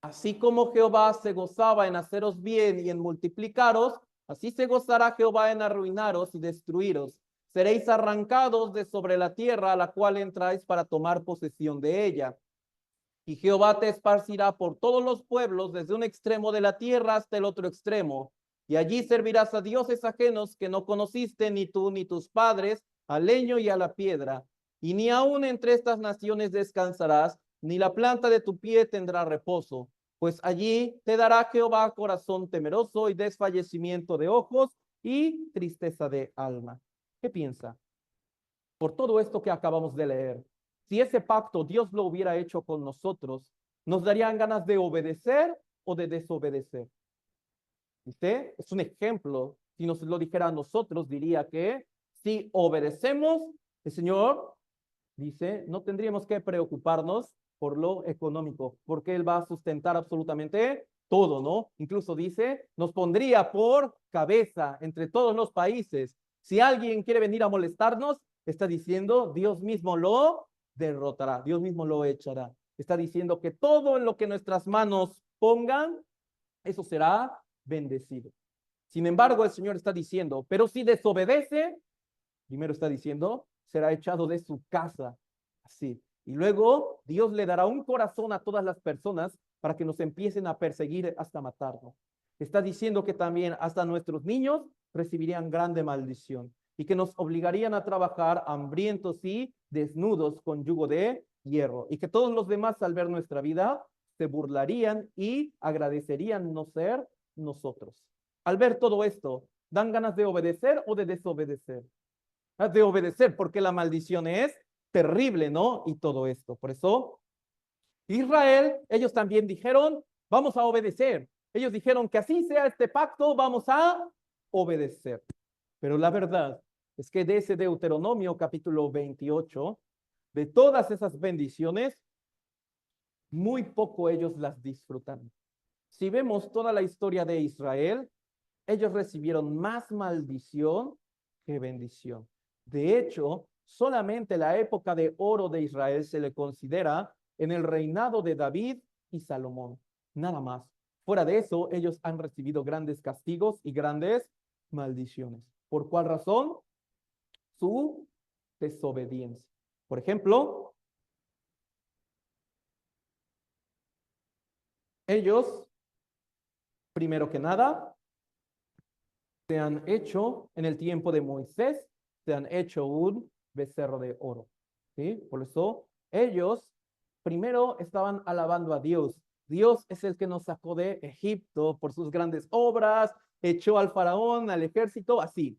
Así como Jehová se gozaba en haceros bien y en multiplicaros, así se gozará Jehová en arruinaros y destruiros. Seréis arrancados de sobre la tierra a la cual entráis para tomar posesión de ella. Y Jehová te esparcirá por todos los pueblos, desde un extremo de la tierra hasta el otro extremo. Y allí servirás a dioses ajenos que no conociste ni tú ni tus padres, al leño y a la piedra. Y ni aun entre estas naciones descansarás, ni la planta de tu pie tendrá reposo. Pues allí te dará Jehová corazón temeroso y desfallecimiento de ojos y tristeza de alma. ¿Qué piensa? Por todo esto que acabamos de leer, si ese pacto Dios lo hubiera hecho con nosotros, ¿nos darían ganas de obedecer o de desobedecer? ¿Viste? Es un ejemplo. Si nos lo dijera a nosotros, diría que si obedecemos, el Señor dice, no tendríamos que preocuparnos por lo económico, porque Él va a sustentar absolutamente todo, ¿no? Incluso dice, nos pondría por cabeza entre todos los países. Si alguien quiere venir a molestarnos, está diciendo, Dios mismo lo derrotará, Dios mismo lo echará. Está diciendo que todo en lo que nuestras manos pongan, eso será bendecido. Sin embargo, el Señor está diciendo, pero si desobedece, primero está diciendo, será echado de su casa. Así. Y luego Dios le dará un corazón a todas las personas para que nos empiecen a perseguir hasta matarnos. Está diciendo que también hasta nuestros niños recibirían grande maldición y que nos obligarían a trabajar hambrientos y desnudos con yugo de hierro y que todos los demás al ver nuestra vida se burlarían y agradecerían no ser nosotros. Al ver todo esto, ¿dan ganas de obedecer o de desobedecer? De obedecer, porque la maldición es terrible, ¿no? Y todo esto. Por eso, Israel, ellos también dijeron, vamos a obedecer. Ellos dijeron que así sea este pacto, vamos a obedecer. Pero la verdad es que de ese Deuteronomio capítulo 28, de todas esas bendiciones, muy poco ellos las disfrutan. Si vemos toda la historia de Israel, ellos recibieron más maldición qué bendición. De hecho, solamente la época de oro de Israel se le considera en el reinado de David y Salomón, nada más. Fuera de eso, ellos han recibido grandes castigos y grandes maldiciones. ¿Por cuál razón? Su desobediencia. Por ejemplo, ellos, primero que nada, se han hecho, en el tiempo de Moisés, se han hecho un becerro de oro. ¿Sí? Por eso ellos primero estaban alabando a Dios. Dios es el que nos sacó de Egipto por sus grandes obras, echó al faraón, al ejército, así.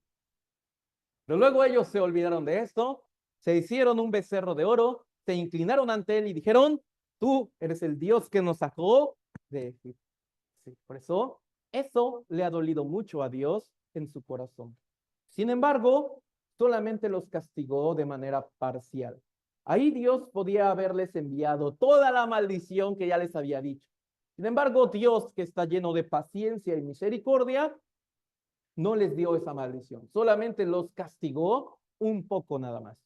Pero luego ellos se olvidaron de esto, se hicieron un becerro de oro, se inclinaron ante él y dijeron, tú eres el Dios que nos sacó de Egipto. Sí, por eso le ha dolido mucho a Dios en su corazón. Sin embargo, solamente los castigó de manera parcial. Ahí Dios podía haberles enviado toda la maldición que ya les había dicho. Sin embargo, Dios, que está lleno de paciencia y misericordia, no les dio esa maldición, solamente los castigó un poco nada más.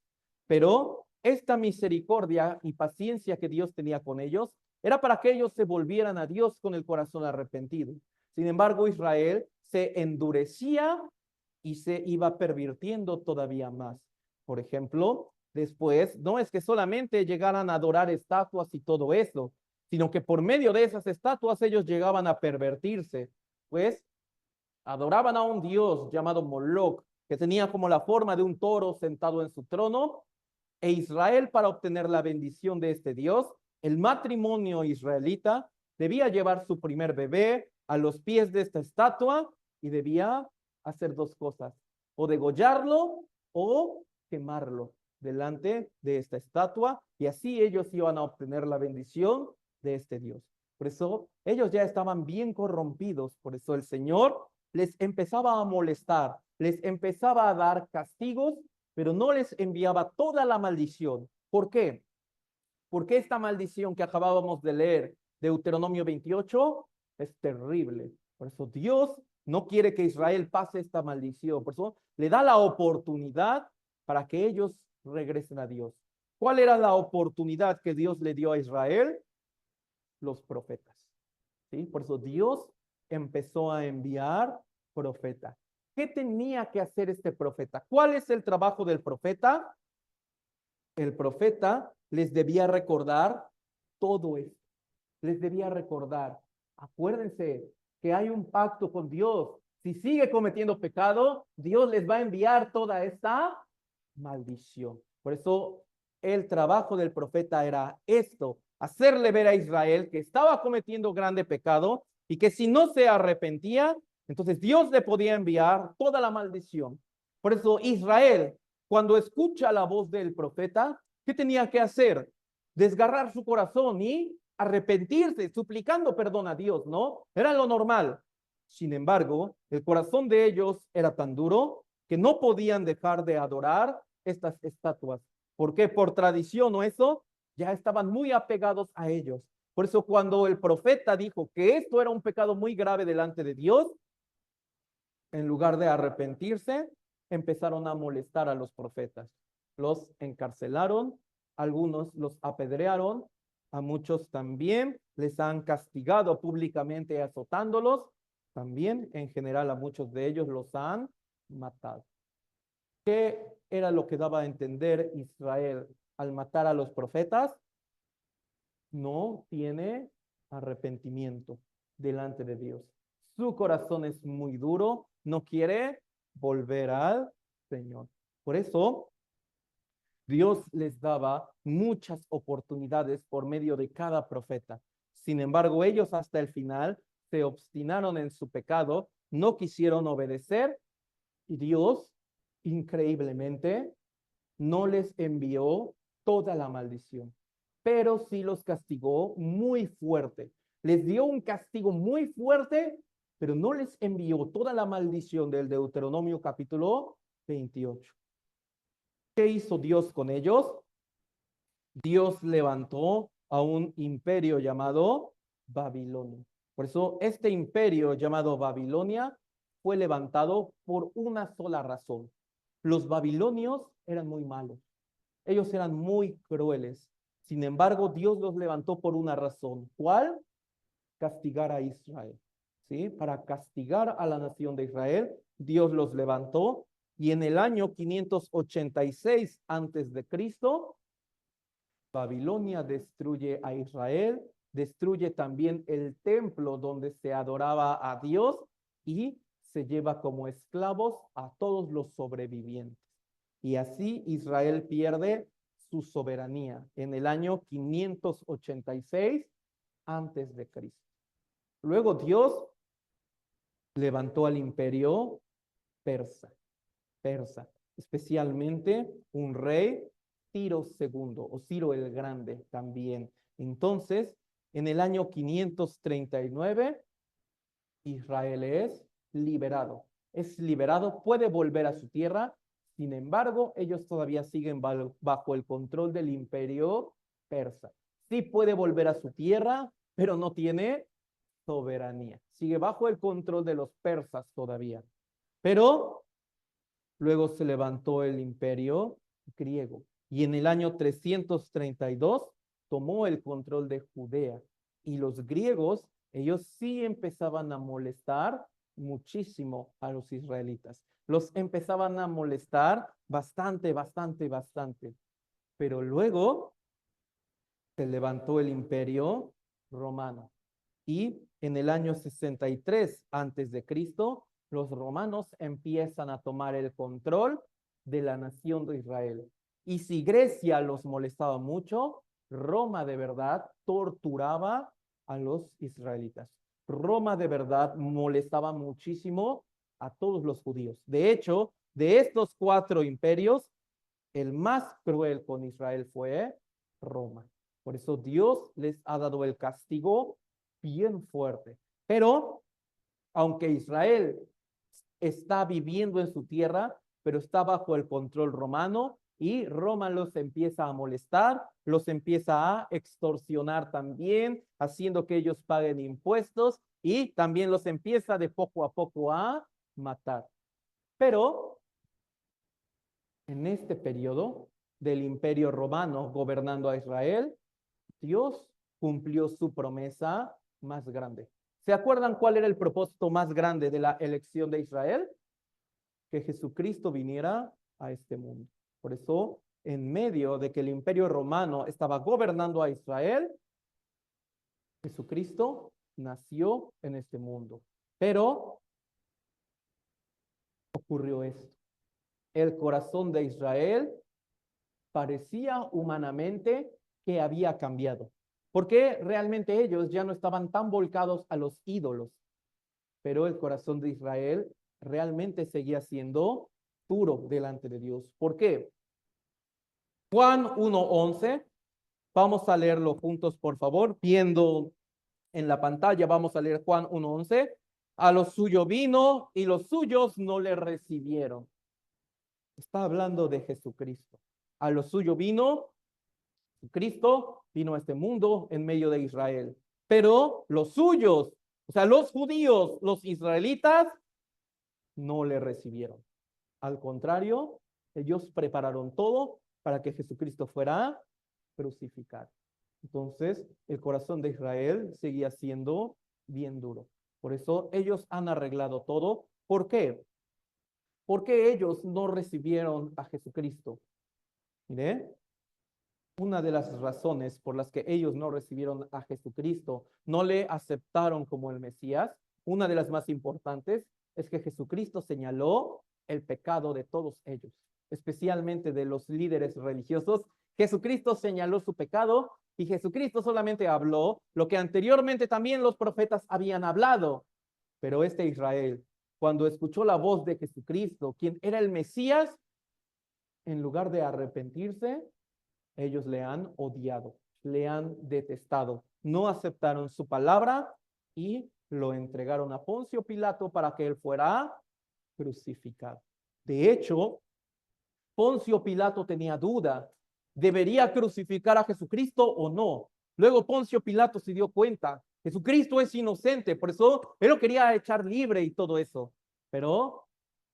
Pero esta misericordia y paciencia que Dios tenía con ellos era para que ellos se volvieran a Dios con el corazón arrepentido. Sin embargo, Israel se endurecía y se iba pervirtiendo todavía más. Por ejemplo, después, no es que solamente llegaran a adorar estatuas y todo eso, sino que por medio de esas estatuas ellos llegaban a pervertirse, pues adoraban a un dios llamado Moloch, que tenía como la forma de un toro sentado en su trono, e Israel, para obtener la bendición de este dios, el matrimonio israelita debía llevar su primer bebé a los pies de esta estatua y debía hacer dos cosas, o degollarlo o quemarlo delante de esta estatua, y así ellos iban a obtener la bendición de este dios. Por eso ellos ya estaban bien corrompidos, por eso el Señor les empezaba a molestar, les empezaba a dar castigos, pero no les enviaba toda la maldición. ¿Por qué? Porque esta maldición que acabábamos de leer, Deuteronomio 28, es terrible. Por eso Dios no quiere que Israel pase esta maldición. Por eso le da la oportunidad para que ellos regresen a Dios. ¿Cuál era la oportunidad que Dios le dio a Israel? Los profetas. ¿Sí? Por eso Dios empezó a enviar profetas. ¿Qué tenía que hacer este profeta? ¿Cuál es el trabajo del profeta? El profeta les debía recordar todo esto. Les debía recordar, acuérdense que hay un pacto con Dios. Si sigue cometiendo pecado, Dios les va a enviar toda esta maldición. Por eso el trabajo del profeta era esto, hacerle ver a Israel que estaba cometiendo grande pecado y que si no se arrepentía, entonces Dios le podía enviar toda la maldición. Por eso Israel, cuando escucha la voz del profeta, ¿qué tenía que hacer? Desgarrar su corazón y arrepentirse, suplicando perdón a Dios, ¿no? Era lo normal. Sin embargo, el corazón de ellos era tan duro que no podían dejar de adorar estas estatuas. ¿Por qué? Por tradición o eso, ya estaban muy apegados a ellos. Por eso cuando el profeta dijo que esto era un pecado muy grave delante de Dios, en lugar de arrepentirse, empezaron a molestar a los profetas. Los encarcelaron, algunos los apedrearon, a muchos también les han castigado públicamente azotándolos, también en general a muchos de ellos los han matado. ¿Qué era lo que daba a entender Israel al matar a los profetas? No tiene arrepentimiento delante de Dios. Su corazón es muy duro, no quiere volver al Señor. Por eso, Dios les daba muchas oportunidades por medio de cada profeta. Sin embargo, ellos hasta el final se obstinaron en su pecado, no quisieron obedecer y Dios, increíblemente, no les envió toda la maldición, pero sí los castigó muy fuerte. Les dio un castigo muy fuerte, pero no les envió toda la maldición del Deuteronomio capítulo 28. ¿Qué hizo Dios con ellos? Dios levantó a un imperio llamado Babilonia. Por eso este imperio llamado Babilonia fue levantado por una sola razón, Los babilonios eran muy malos. Ellos eran muy crueles. Sin embargo, Dios los levantó por una razón. ¿Cuál? Castigar a Israel. ¿Sí? Para castigar a la nación de Israel, Dios los levantó y en el año 586 antes de Cristo, Babilonia destruye a Israel, destruye también el templo donde se adoraba a Dios y se lleva como esclavos a todos los sobrevivientes. Y así Israel pierde su soberanía en el año 586 antes de Cristo. Luego Dios levantó al imperio persa, especialmente un rey, Ciro II o Ciro el Grande también. Entonces, en el año 539, Israel es liberado, puede volver a su tierra. Sin embargo, ellos todavía siguen bajo el control del imperio persa. Sí puede volver a su tierra, pero no tiene soberanía. Sigue bajo el control de los persas todavía. Pero luego se levantó el imperio griego y en el año 332 tomó el control de Judea. Y los griegos, ellos sí empezaban a molestar muchísimo a los israelitas. Los empezaban a molestar bastante. Pero luego se levantó el imperio romano. Y en el año 63 antes de Cristo, los romanos empiezan a tomar el control de la nación de Israel. Y si Grecia los molestaba mucho, Roma de verdad torturaba a los israelitas. Roma de verdad molestaba muchísimo a todos los judíos. De hecho, de estos 4 imperios, el más cruel con Israel fue Roma. Por eso Dios les ha dado el castigo bien fuerte. Pero aunque Israel está viviendo en su tierra, pero está bajo el control romano y Roma los empieza a molestar, los empieza a extorsionar también, haciendo que ellos paguen impuestos y también los empieza de poco a poco a matar. Pero en este periodo del imperio romano gobernando a Israel, Dios cumplió su promesa más grande. ¿Se acuerdan cuál era el propósito más grande de la elección de Israel? Que Jesucristo viniera a este mundo. Por eso, en medio de que el imperio romano estaba gobernando a Israel, Jesucristo nació en este mundo. Pero ocurrió esto. El corazón de Israel parecía humanamente que había cambiado, porque realmente ellos ya no estaban tan volcados a los ídolos, pero el corazón de Israel realmente seguía siendo puro delante de Dios. ¿Por qué? Juan 1:11, vamos a leerlo juntos, por favor, viendo en la pantalla, vamos a leer Juan 1:11. A lo suyo vino y los suyos no le recibieron. Está hablando de Jesucristo. A lo suyo vino, Cristo vino a este mundo en medio de Israel. Pero los suyos, o sea, los judíos, los israelitas, no le recibieron. Al contrario, ellos prepararon todo para que Jesucristo fuera crucificado. Entonces, el corazón de Israel seguía siendo bien duro. Por eso ellos han arreglado todo. ¿Por qué? Porque ellos no recibieron a Jesucristo. Mire, una de las razones por las que ellos no recibieron a Jesucristo, no le aceptaron como el Mesías, una de las más importantes es que Jesucristo señaló el pecado de todos ellos, especialmente de los líderes religiosos. Jesucristo señaló su pecado y Jesucristo solamente habló lo que anteriormente también los profetas habían hablado. Pero este Israel, cuando escuchó la voz de Jesucristo, quien era el Mesías, en lugar de arrepentirse, ellos le han odiado, le han detestado, no aceptaron su palabra y lo entregaron a Poncio Pilato para que él fuera crucificado. De hecho, Poncio Pilato tenía duda, ¿debería crucificar a Jesucristo o no? Luego Poncio Pilato se dio cuenta, Jesucristo es inocente, por eso él lo quería echar libre y todo eso. Pero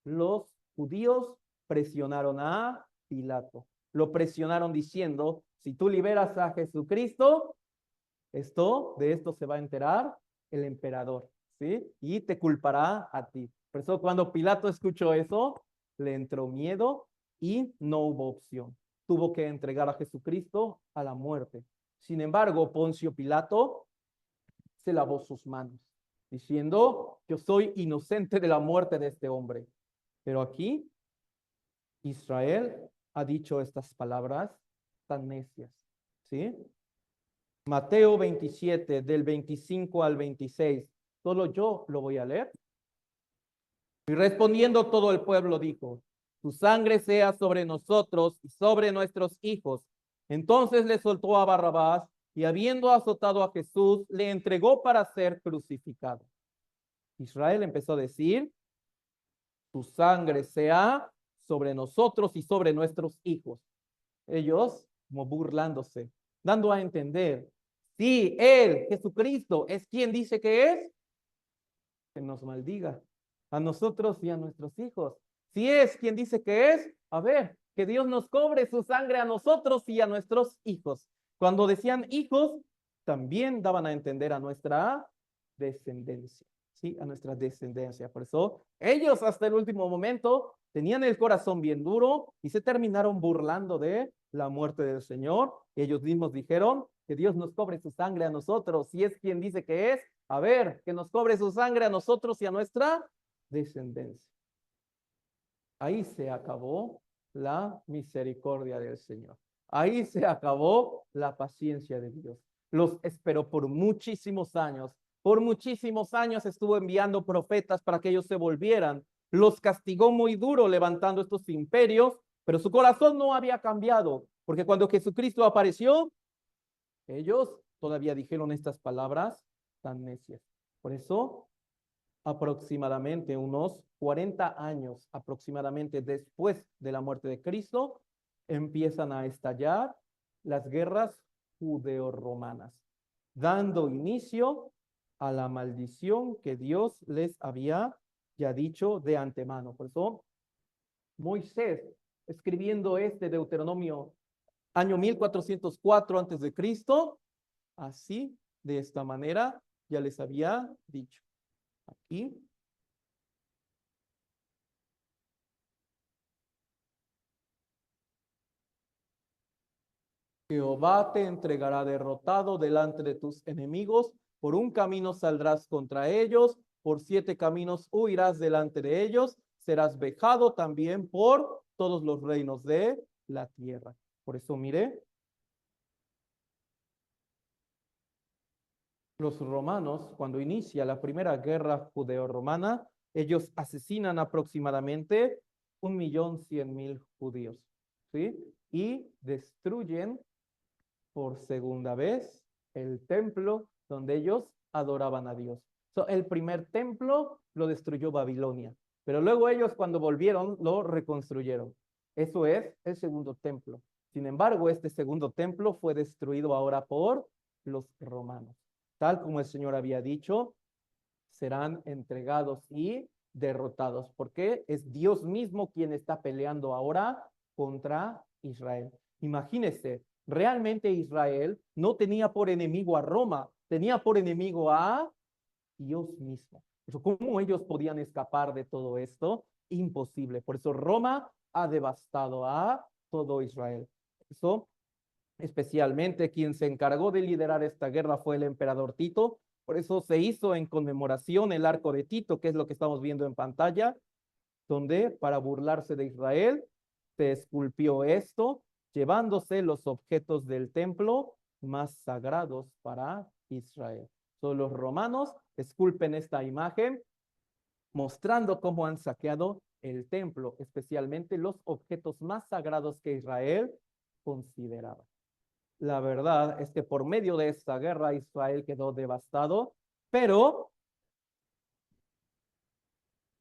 los judíos presionaron a Pilato. Lo presionaron diciendo, si tú liberas a Jesucristo, de esto se va a enterar el emperador, ¿sí? Y te culpará a ti. Por eso cuando Pilato escuchó eso, le entró miedo y no hubo opción. Tuvo que entregar a Jesucristo a la muerte. Sin embargo, Poncio Pilato se lavó sus manos, diciendo, yo soy inocente de la muerte de este hombre. Pero aquí Israel ha dicho estas palabras tan necias, ¿sí? Mateo 27, del 25 al 26. Solo yo lo voy a leer. Y respondiendo todo el pueblo dijo, tu sangre sea sobre nosotros y sobre nuestros hijos. Entonces le soltó a Barrabás y habiendo azotado a Jesús, le entregó para ser crucificado. Israel empezó a decir, tu sangre sea sobre nosotros y sobre nuestros hijos. Ellos como burlándose, dando a entender, si Él, Jesucristo, es quien dice que es, que nos maldiga a nosotros y a nuestros hijos. Si es quien dice que es, a ver, que Dios nos cobre su sangre a nosotros y a nuestros hijos. Cuando decían hijos, también daban a entender a nuestra descendencia, ¿sí? A nuestra descendencia. Por eso ellos hasta el último momento tenían el corazón bien duro y se terminaron burlando de la muerte del Señor. Ellos mismos dijeron que Dios nos cobre su sangre a nosotros. Si es quien dice que es, a ver, que nos cobre su sangre a nosotros y a nuestra descendencia. Ahí se acabó la misericordia del Señor. Ahí se acabó la paciencia de Dios. Los esperó por muchísimos años. Por muchísimos años estuvo enviando profetas para que ellos se volvieran. Los castigó muy duro levantando estos imperios, pero su corazón no había cambiado, porque cuando Jesucristo apareció, ellos todavía dijeron estas palabras tan necias. Por eso, aproximadamente unos 40 años aproximadamente después de la muerte de Cristo, empiezan a estallar las guerras judeo-romanas, dando inicio a la maldición que Dios les había ya dicho de antemano. Por eso, Moisés, escribiendo este Deuteronomio año 1404 antes de Cristo, así, de esta manera, ya les había dicho. Aquí. Jehová te entregará derrotado delante de tus enemigos, por un camino saldrás contra ellos, por 7 caminos huirás delante de ellos, serás vejado también por todos los reinos de la tierra. Por eso, mire, los romanos, cuando inicia la primera guerra judeo-romana, ellos asesinan aproximadamente 1.100.000 judíos, ¿sí? Y destruyen por segunda vez el templo donde ellos adoraban a Dios. El primer templo lo destruyó Babilonia, pero luego ellos cuando volvieron lo reconstruyeron. Eso es el segundo templo. Sin embargo, este segundo templo fue destruido ahora por los romanos. Tal como el Señor había dicho, serán entregados y derrotados, porque es Dios mismo quien está peleando ahora contra Israel. Imagínense, realmente Israel no tenía por enemigo a Roma, tenía por enemigo a Dios mismo. ¿Cómo ellos podían escapar de todo esto? Imposible. Por eso Roma ha devastado a todo Israel. Eso, especialmente quien se encargó de liderar esta guerra fue el emperador Tito. Por eso se hizo en conmemoración el arco de Tito, que es lo que estamos viendo en pantalla, donde para burlarse de Israel se esculpió esto, llevándose los objetos del templo más sagrados para Israel. Los romanos esculpen esta imagen mostrando cómo han saqueado el templo, especialmente los objetos más sagrados que Israel consideraba. La verdad es que por medio de esta guerra Israel quedó devastado, pero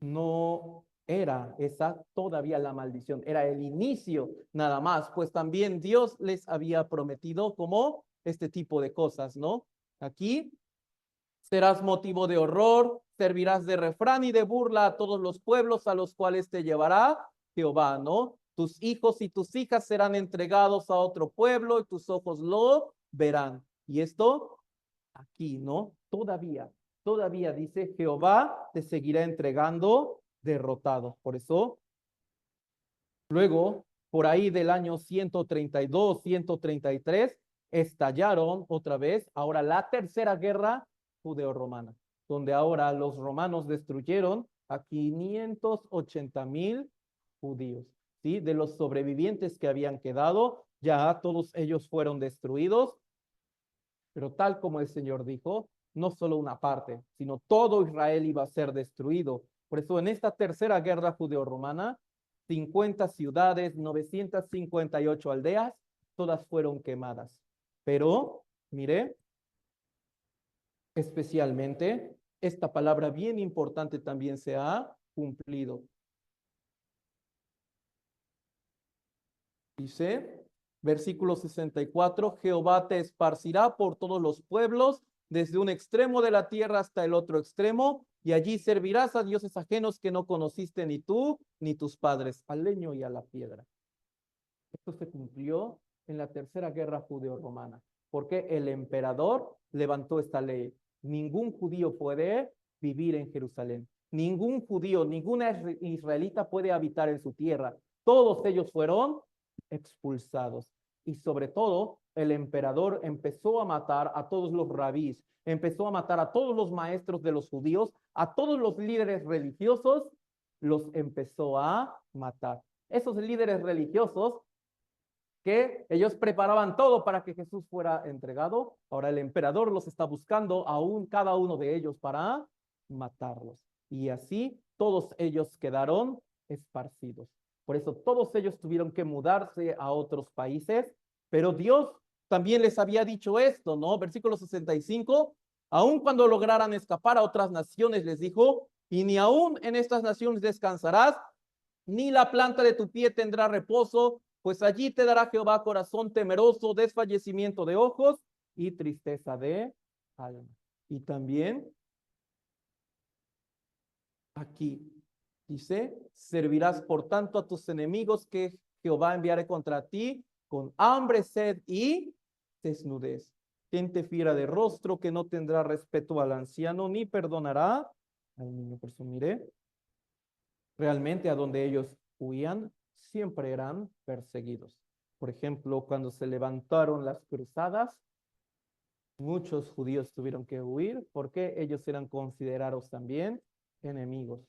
no era esa todavía la maldición, era el inicio nada más, pues también Dios les había prometido como este tipo de cosas, ¿no? Aquí serás motivo de horror, servirás de refrán y de burla a todos los pueblos a los cuales te llevará, Jehová, ¿no? Tus hijos y tus hijas serán entregados a otro pueblo y tus ojos lo verán. Y esto aquí, ¿no? Todavía dice, Jehová te seguirá entregando derrotado. Por eso, luego, por ahí del año 132, 133, estallaron otra vez, ahora la tercera guerra judeo-romana, donde ahora los romanos destruyeron a 580,000 judíos, ¿sí? De los sobrevivientes que habían quedado, ya todos ellos fueron destruidos, pero tal como el Señor dijo, no solo una parte, sino todo Israel iba a ser destruido. Por eso en esta tercera guerra judeo-romana, 50 ciudades, 958 aldeas, todas fueron quemadas. Pero, mire, especialmente, esta palabra bien importante también se ha cumplido. Dice, versículo 64, Jehová te esparcirá por todos los pueblos, desde un extremo de la tierra hasta el otro extremo, y allí servirás a dioses ajenos que no conociste ni tú ni tus padres, al leño y a la piedra. Esto se cumplió en la tercera guerra judeo-romana, porque el emperador levantó esta ley. Ningún judío puede vivir en Jerusalén. Ningún judío, ningún israelita puede habitar en su tierra. Todos ellos fueron expulsados. Y sobre todo, el emperador empezó a matar a todos los rabís, empezó a matar a todos los maestros de los judíos, a todos los líderes religiosos, los empezó a matar. Esos líderes religiosos que ellos preparaban todo para que Jesús fuera entregado, ahora el emperador los está buscando aún cada uno de ellos para matarlos. Y así todos ellos quedaron esparcidos. Por eso todos ellos tuvieron que mudarse a otros países, pero Dios también les había dicho esto, ¿no? Versículo 65, aun cuando lograran escapar a otras naciones, les dijo, y ni aún en estas naciones descansarás, ni la planta de tu pie tendrá reposo, pues allí te dará Jehová corazón temeroso, desfallecimiento de ojos y tristeza de alma. Y también aquí dice, servirás por tanto a tus enemigos que Jehová enviaré contra ti con hambre, sed y desnudez. Gente fiera de rostro que no tendrá respeto al anciano ni perdonará al niño. Por eso mire, realmente a donde ellos huían siempre eran perseguidos. Por ejemplo, cuando se levantaron las cruzadas, muchos judíos tuvieron que huir porque ellos eran considerados también enemigos.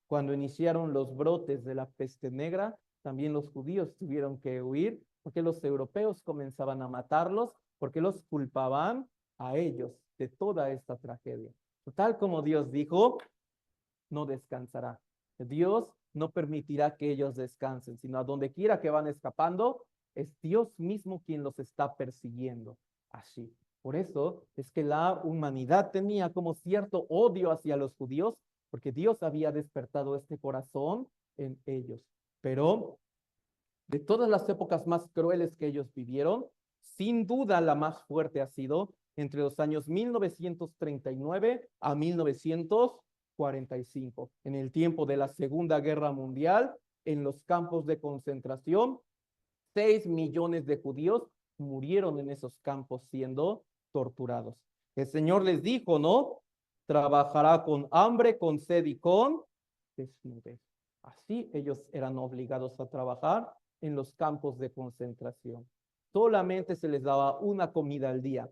Cuando iniciaron los brotes de la peste negra, también los judíos tuvieron que huir porque los europeos comenzaban a matarlos, porque los culpaban a ellos de toda esta tragedia. Tal como Dios dijo, no descansará. Dios no permitirá que ellos descansen, sino a donde quiera que van escapando, es Dios mismo quien los está persiguiendo. Así. Por eso es que la humanidad tenía como cierto odio hacia los judíos, porque Dios había despertado este corazón en ellos. Pero de todas las épocas más crueles que ellos vivieron, sin duda la más fuerte ha sido entre los años 1939 a 1945, en el tiempo de la Segunda Guerra Mundial, en los campos de concentración, 6 millones de judíos murieron en esos campos siendo torturados. El Señor les dijo, ¿no? Trabajará con hambre, con sed y con desnudez. Así ellos eran obligados a trabajar en los campos de concentración. Solamente se les daba una comida al día.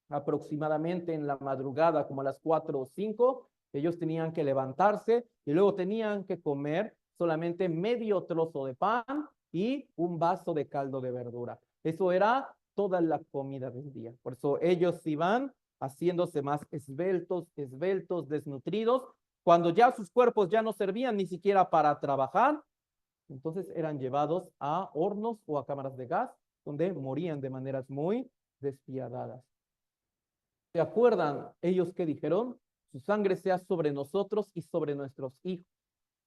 Aproximadamente en la madrugada, como a las 4 o 5, ellos tenían que levantarse y luego tenían que comer solamente medio trozo de pan y un vaso de caldo de verdura. Eso era toda la comida del día. Por eso ellos iban haciéndose más esbeltos, desnutridos. Cuando ya sus cuerpos ya no servían ni siquiera para trabajar, entonces eran llevados a hornos o a cámaras de gas, donde morían de maneras muy despiadadas. ¿Se acuerdan ellos que dijeron? Su sangre sea sobre nosotros y sobre nuestros hijos.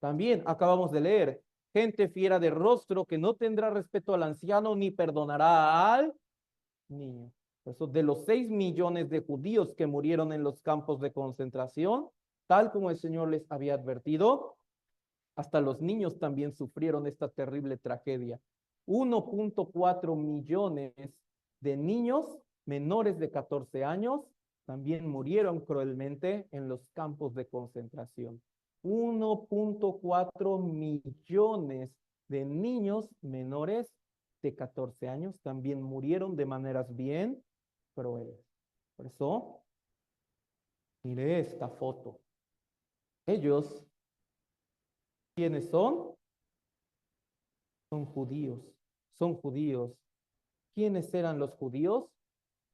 También acabamos de leer, gente fiera de rostro que no tendrá respeto al anciano ni perdonará al niño. Por eso, de los 6 millones de judíos que murieron en los campos de concentración, tal como el Señor les había advertido, Hasta los niños también sufrieron esta terrible tragedia. 1.4 millones de niños menores de 14 años también murieron cruelmente en los campos de concentración. 1.4 millones de niños menores de 14 años también murieron de maneras bien crueles. Por eso, mire esta foto. Ellos, ¿quiénes son? Son judíos. Son judíos. ¿Quiénes eran los judíos?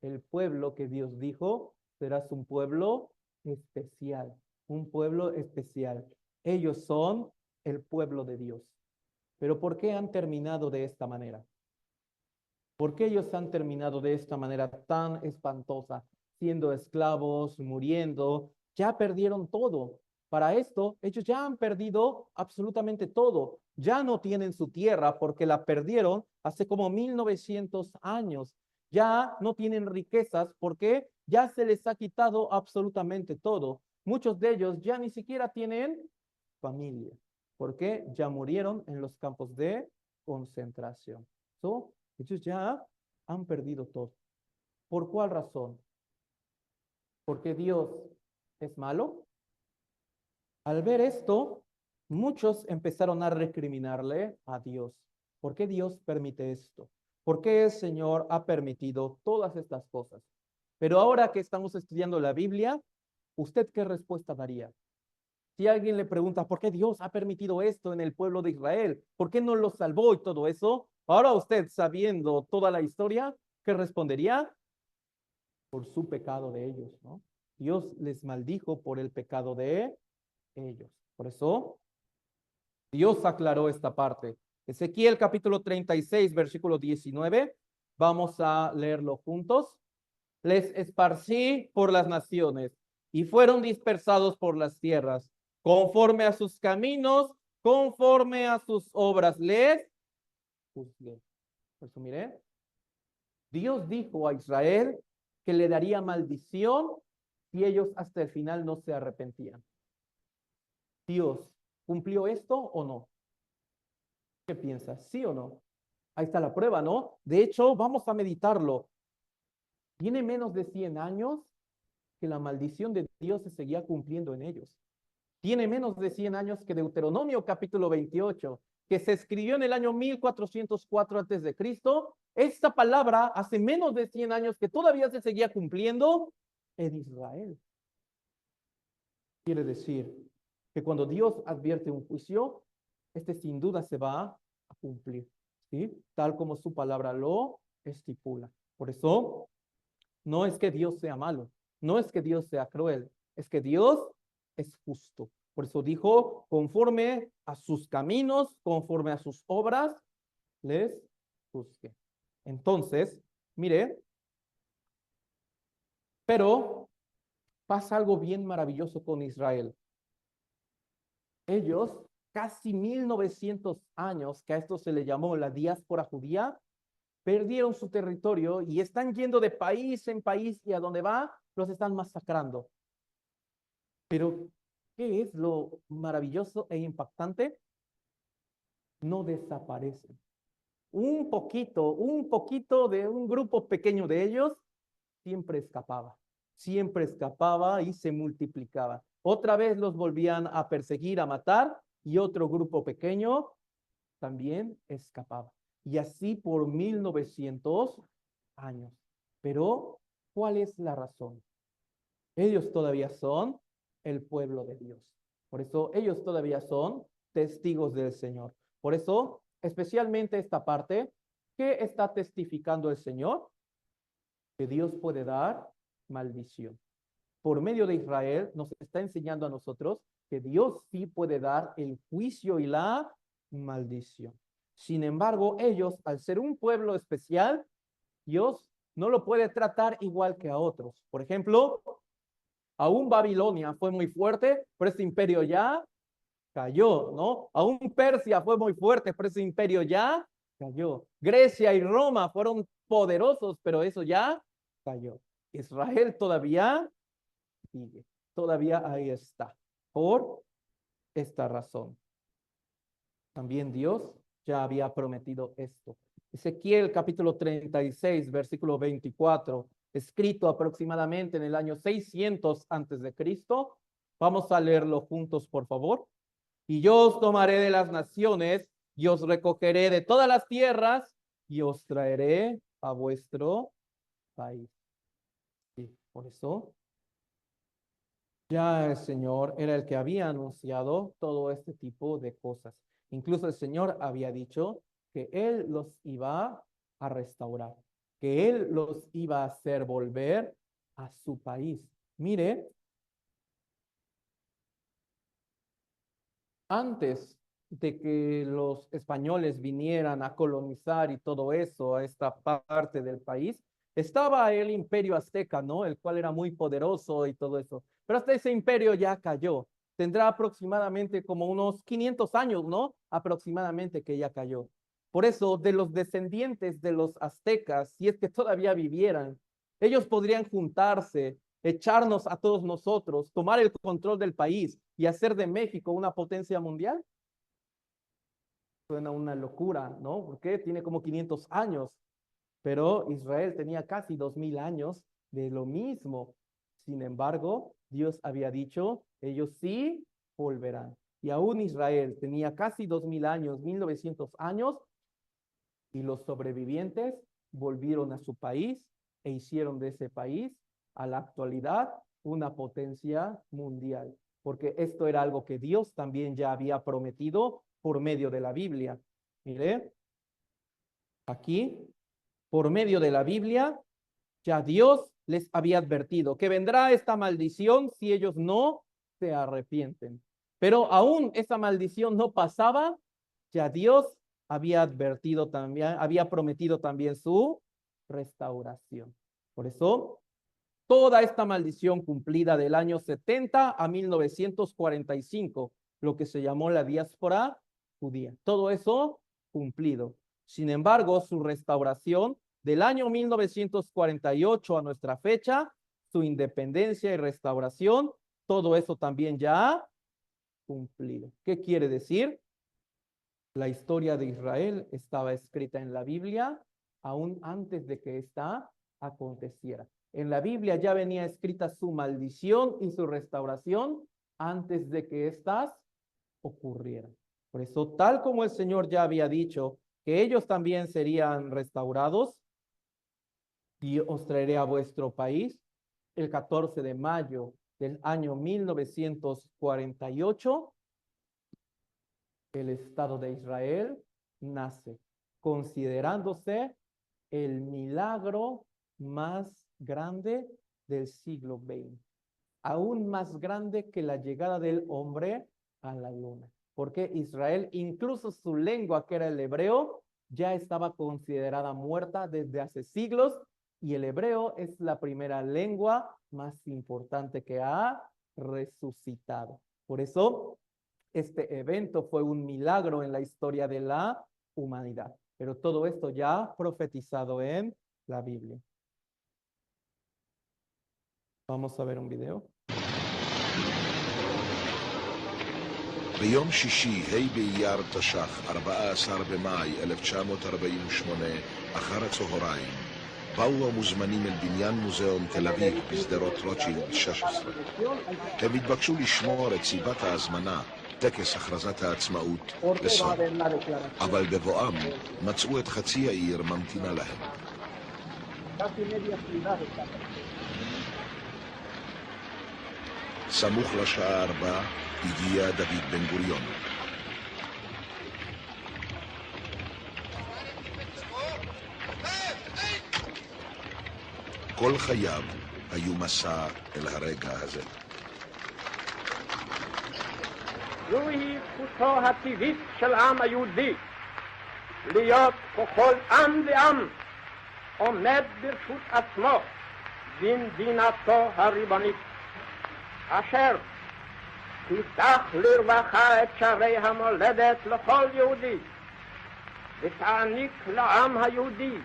El pueblo que Dios dijo, serás un pueblo especial. Un pueblo especial. Ellos son el pueblo de Dios. Pero ¿por qué han terminado de esta manera? ¿Por qué ellos han terminado de esta manera tan espantosa? Siendo esclavos, muriendo, ya perdieron todo. Para esto, ellos ya han perdido absolutamente todo. Ya no tienen su tierra porque la perdieron hace como 1900 años. Ya no tienen riquezas porque ya se les ha quitado absolutamente todo. Muchos de ellos ya ni siquiera tienen familia porque ya murieron en los campos de concentración. So, ellos ya han perdido todo. ¿Por cuál razón? ¿Porque Dios es malo? Al ver esto, muchos empezaron a recriminarle a Dios. ¿Por qué Dios permite esto? ¿Por qué el Señor ha permitido todas estas cosas? Pero ahora que estamos estudiando la Biblia, ¿usted qué respuesta daría? Si alguien le pregunta, ¿por qué Dios ha permitido esto en el pueblo de Israel? ¿Por qué no los salvó y todo eso? Ahora usted, sabiendo toda la historia, ¿qué respondería? Por su pecado de ellos, ¿no? Dios les maldijo por el pecado de ellos. Por eso, Dios aclaró esta parte. Ezequiel capítulo 36, versículo 19. Vamos a leerlo juntos. Les esparcí por las naciones y fueron dispersados por las tierras, conforme a sus caminos, conforme a sus obras. Les juzgué. Por eso, mire, Dios dijo a Israel que le daría maldición si ellos hasta el final no se arrepentían. Dios, ¿cumplió esto o no? ¿Qué piensas? ¿Sí o no? Ahí está la prueba, ¿no? De hecho, vamos a meditarlo. Tiene menos de 100 años que la maldición de Dios se seguía cumpliendo en ellos. Tiene menos de 100 años que Deuteronomio capítulo 28, que se escribió en el año 1404 antes de Cristo. Esta palabra hace menos de 100 años que todavía se seguía cumpliendo en Israel. Quiere decir que cuando Dios advierte un juicio, este sin duda se va a cumplir, ¿sí? Tal como su palabra lo estipula. Por eso, no es que Dios sea malo, no es que Dios sea cruel, es que Dios es justo. Por eso dijo, conforme a sus caminos, conforme a sus obras, les juzgue. Entonces, mire, pero pasa algo bien maravilloso con Israel. Ellos, casi 1900 años, que a esto se le llamó la diáspora judía, perdieron su territorio y están yendo de país en país y a donde va los están masacrando. Pero, ¿qué es lo maravilloso e impactante? No desaparecen. Un poquito de un grupo pequeño de ellos siempre escapaba y se multiplicaba. Otra vez los volvían a perseguir, a matar y otro grupo pequeño también escapaba. Y así por 1900 años. Pero, ¿cuál es la razón? Ellos todavía son el pueblo de Dios. Por eso ellos todavía son testigos del Señor. Por eso, especialmente esta parte, ¿qué está testificando el Señor? Que Dios puede dar maldición. Por medio de Israel nos está enseñando a nosotros que Dios sí puede dar el juicio y la maldición. Sin embargo, ellos, al ser un pueblo especial, Dios no lo puede tratar igual que a otros. Por ejemplo, aún Babilonia fue muy fuerte, pero ese imperio ya cayó, ¿no? Aún Persia fue muy fuerte, pero ese imperio ya cayó. Grecia y Roma fueron poderosos, pero eso ya cayó. Israel todavía sigue, todavía ahí está, por esta razón. También Dios ya había prometido esto. Ezequiel capítulo 36, versículo 24, escrito aproximadamente en el año 600 antes de Cristo. Vamos a leerlo juntos, por favor. Y yo os tomaré de las naciones y os recogeré de todas las tierras y os traeré a vuestro país. Sí, por eso ya el Señor era el que había anunciado todo este tipo de cosas. Incluso el Señor había dicho que Él los iba a restaurar, que Él los iba a hacer volver a su país. Mire, antes de que los españoles vinieran a colonizar y todo eso, a esta parte del país, estaba el imperio azteca, ¿no? El cual era muy poderoso y todo eso. Pero hasta ese imperio ya cayó. Tendrá aproximadamente como unos 500 años, ¿no? Aproximadamente que ya cayó. Por eso, de los descendientes de los aztecas, si es que todavía vivieran, ellos podrían juntarse, echarnos a todos nosotros, tomar el control del país y hacer de México una potencia mundial. Suena una locura, ¿no? Porque tiene como 500 años, pero Israel tenía casi 2000 años de lo mismo. Sin embargo, Dios había dicho, ellos sí volverán. Y aún Israel tenía casi 2000 años, 1900 años, y los sobrevivientes volvieron a su país e hicieron de ese país a la actualidad una potencia mundial, porque esto era algo que Dios también ya había prometido por medio de la Biblia. Mire, aquí, por medio de la Biblia, ya Dios les había advertido que vendrá esta maldición si ellos no se arrepienten. Pero aún esa maldición no pasaba, ya Dios había advertido también, había prometido también su restauración. Por eso, toda esta maldición cumplida del año 70 a 1945, lo que se llamó la diáspora judía. Todo eso cumplido. Sin embargo, su restauración del año 1948 a nuestra fecha, su independencia y restauración, todo eso también ya cumplido. ¿Qué quiere decir? La historia de Israel estaba escrita en la Biblia aún antes de que esta aconteciera. En la Biblia ya venía escrita su maldición y su restauración antes de que éstas ocurrieran. Por eso, tal como el Señor ya había dicho que ellos también serían restaurados, y os traeré a vuestro país, el 14 de mayo del año 1948, el Estado de Israel nace, considerándose el milagro más grande del siglo XX, aún más grande que la llegada del hombre a la luna, porque Israel, incluso su lengua, que era el hebreo, ya estaba considerada muerta desde hace siglos, y el hebreo es la primera lengua más importante que ha resucitado. Por eso, este evento fue un milagro en la historia de la humanidad. Pero todo esto ya profetizado en la Biblia. Vamos a ver un video. ביום שישי, ה' באייר תש"ח, 14 במאי 1948, אחר הצהריים, באו המוזמנים אל בניין מוזיאון תל אביב בשדרות רוטשילד 16. הם התבקשו לשמור את סיבת ההזמנה, טקס הכרזת העצמאות, לסוד. אבל בבואם מצאו את חצי העיר ממתינה להם. סמוך לשעה 4 הגיע דוד בן גוריון. כל חייו היו מסע אל הרגע הזה. זוהי זכותו הטבעית של העם היהודי להיות ככל עם ועם עומד ברשות עצמו במדינתו הריבונית, אשר תפתח לרווחה את שערי המולדת לכל יהודי ותעניק לעם היהודי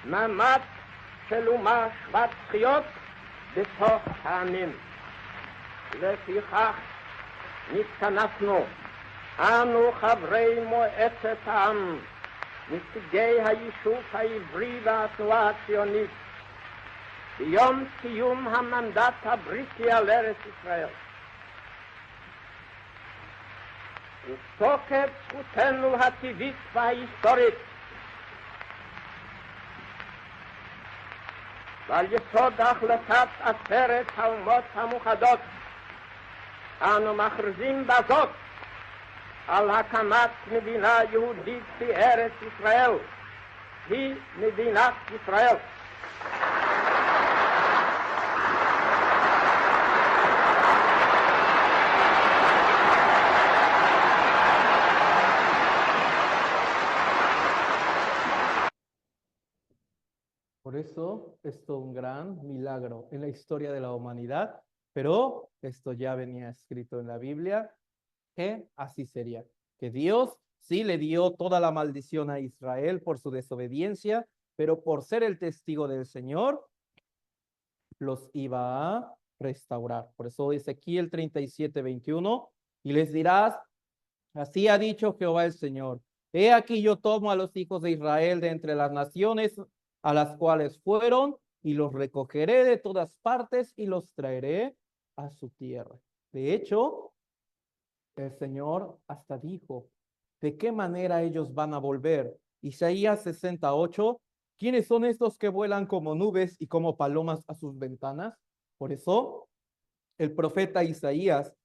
מעמד של אומה שוות זכויות בתוך העמים. לפיכך נתכנסנו אנו חברי מועצת העם, נציגי היישוב העברי והתנועה הציונית, ביום סיום המנדט הבריטי על ארץ ישראל. ותוקף זכותנו הטבעית וההיסטורית, ועל יסוד החלטת עצרת האומות המאוחדות, אנו מכריזים בזאת על הקמת מדינה יהודית בארץ ישראל, היא מדינת ישראל. Por eso, esto es un gran milagro en la historia de la humanidad, pero esto ya venía escrito en la Biblia, que así sería, que Dios sí le dio toda la maldición a Israel por su desobediencia, pero por ser el testigo del Señor, los iba a restaurar. Por eso Ezequiel 37:21, y les dirás, así ha dicho Jehová el Señor, he aquí yo tomo a los hijos de Israel de entre las naciones a las cuales fueron, y los recogeré de todas partes y los traeré a su tierra. De hecho, el Señor hasta dijo, ¿de qué manera ellos van a volver? Isaías 68, ¿quiénes son estos que vuelan como nubes y como palomas a sus ventanas? Por eso, el profeta Isaías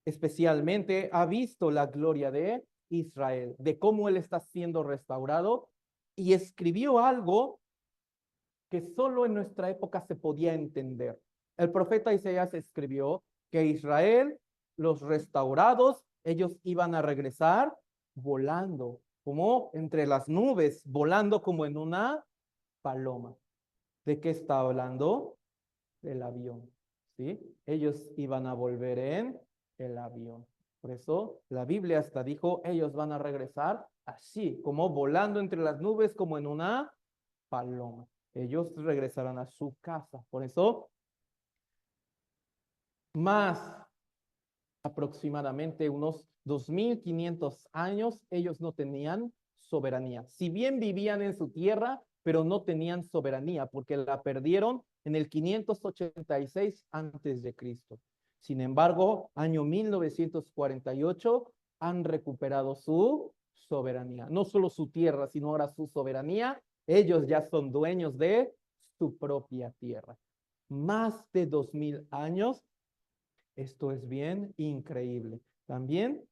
especialmente ha visto la gloria de Israel, de cómo él está siendo restaurado, y escribió algo que solo en nuestra época se podía entender. El profeta Isaías escribió que Israel, los restaurados, ellos iban a regresar volando, como entre las nubes, volando como en una paloma. ¿De qué está hablando? Del avión, ¿sí? Ellos iban a volver en el avión. Por eso la Biblia hasta dijo, ellos van a regresar así, como volando entre las nubes, como en una paloma. Ellos regresarán a su casa. Por eso, más aproximadamente unos 2500 años, ellos no tenían soberanía. Si bien vivían en su tierra, pero no tenían soberanía, porque la perdieron en el 586 antes de Cristo. Sin embargo, año 1948 han recuperado su soberanía. No solo su tierra, sino ahora su soberanía. Ellos ya son dueños de su propia tierra. Más de 2000 años. Esto es bien increíble. También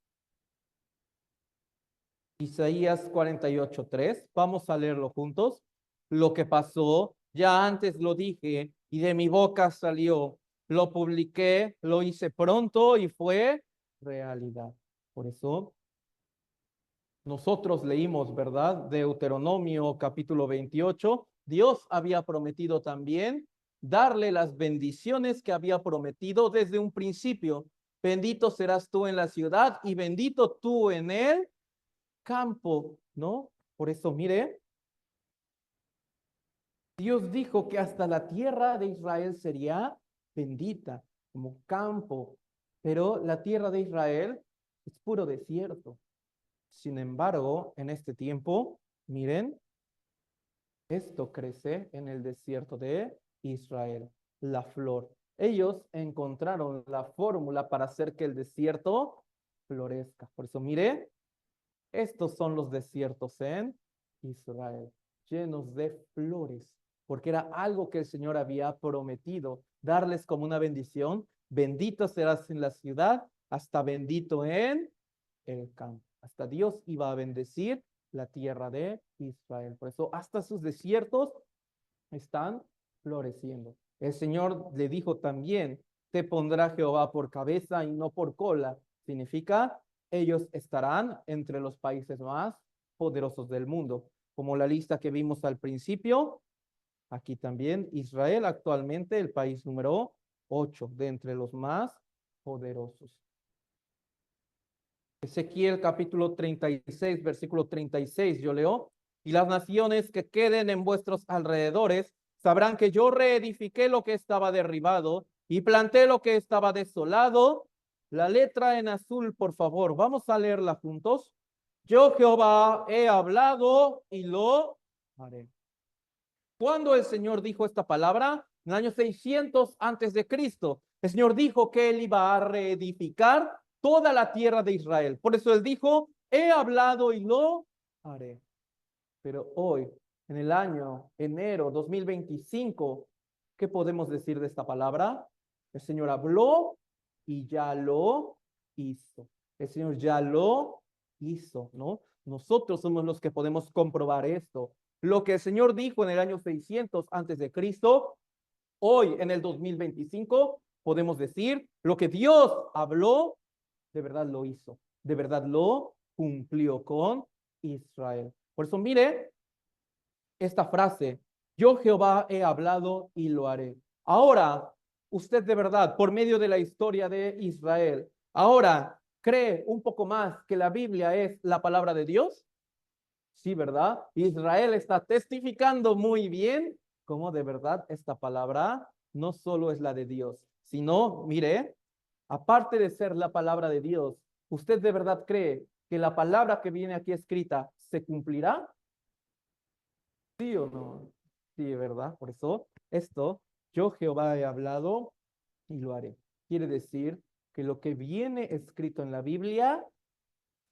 Isaías 48:3. Vamos a leerlo juntos. Lo que pasó, ya antes lo dije, y de mi boca salió. Lo publiqué, lo hice pronto y fue realidad. Por eso nosotros leímos, ¿verdad? Deuteronomio capítulo 28. Dios había prometido también darle las bendiciones que había prometido desde un principio. Bendito serás tú en la ciudad y bendito tú en el campo, ¿no? Por eso, mire, Dios dijo que hasta la tierra de Israel sería bendita como campo, pero la tierra de Israel es puro desierto. Sin embargo, en este tiempo, miren, esto crece en el desierto de Israel, la flor. Ellos encontraron la fórmula para hacer que el desierto florezca. Por eso, mire, estos son los desiertos en Israel, llenos de flores, porque era algo que el Señor había prometido, darles como una bendición. Bendito serás en la ciudad, hasta bendito en el campo. Hasta Dios iba a bendecir la tierra de Israel. Por eso hasta sus desiertos están floreciendo. El Señor le dijo también, te pondrá Jehová por cabeza y no por cola. Significa, ellos estarán entre los países más poderosos del mundo. Como la lista que vimos al principio, aquí también Israel actualmente el país número 8 de entre los más poderosos. Ezequiel capítulo 36, versículo 36, yo leo, y las naciones que queden en vuestros alrededores sabrán que yo reedifiqué lo que estaba derribado y planté lo que estaba desolado, la letra en azul, por favor. Vamos a leerla juntos. Yo, Jehová, he hablado y lo haré. ¿Cuándo el Señor dijo esta palabra? En el año 600 antes de Cristo. El Señor dijo que Él iba a reedificar toda la tierra de Israel. Por eso Él dijo, he hablado y lo haré. Pero hoy, en el año enero 2025, ¿qué podemos decir de esta palabra? El Señor habló y ya lo hizo. El Señor ya lo hizo, ¿no? Nosotros somos los que podemos comprobar esto. Lo que el Señor dijo en el año 600 antes de Cristo, hoy en el 2025 podemos decir lo que Dios habló, de verdad lo hizo, de verdad lo cumplió con Israel. Por eso mire esta frase, yo Jehová he hablado y lo haré. Ahora, usted de verdad, por medio de la historia de Israel, ahora cree un poco más que la Biblia es la palabra de Dios. Sí, ¿verdad? Israel está testificando muy bien cómo de verdad esta palabra no solo es la de Dios, sino, mire, aparte de ser la palabra de Dios, ¿usted de verdad cree que la palabra que viene aquí escrita se cumplirá? ¿Sí o no? Sí, ¿verdad? Por eso, esto, yo Jehová he hablado y lo haré. Quiere decir que lo que viene escrito en la Biblia,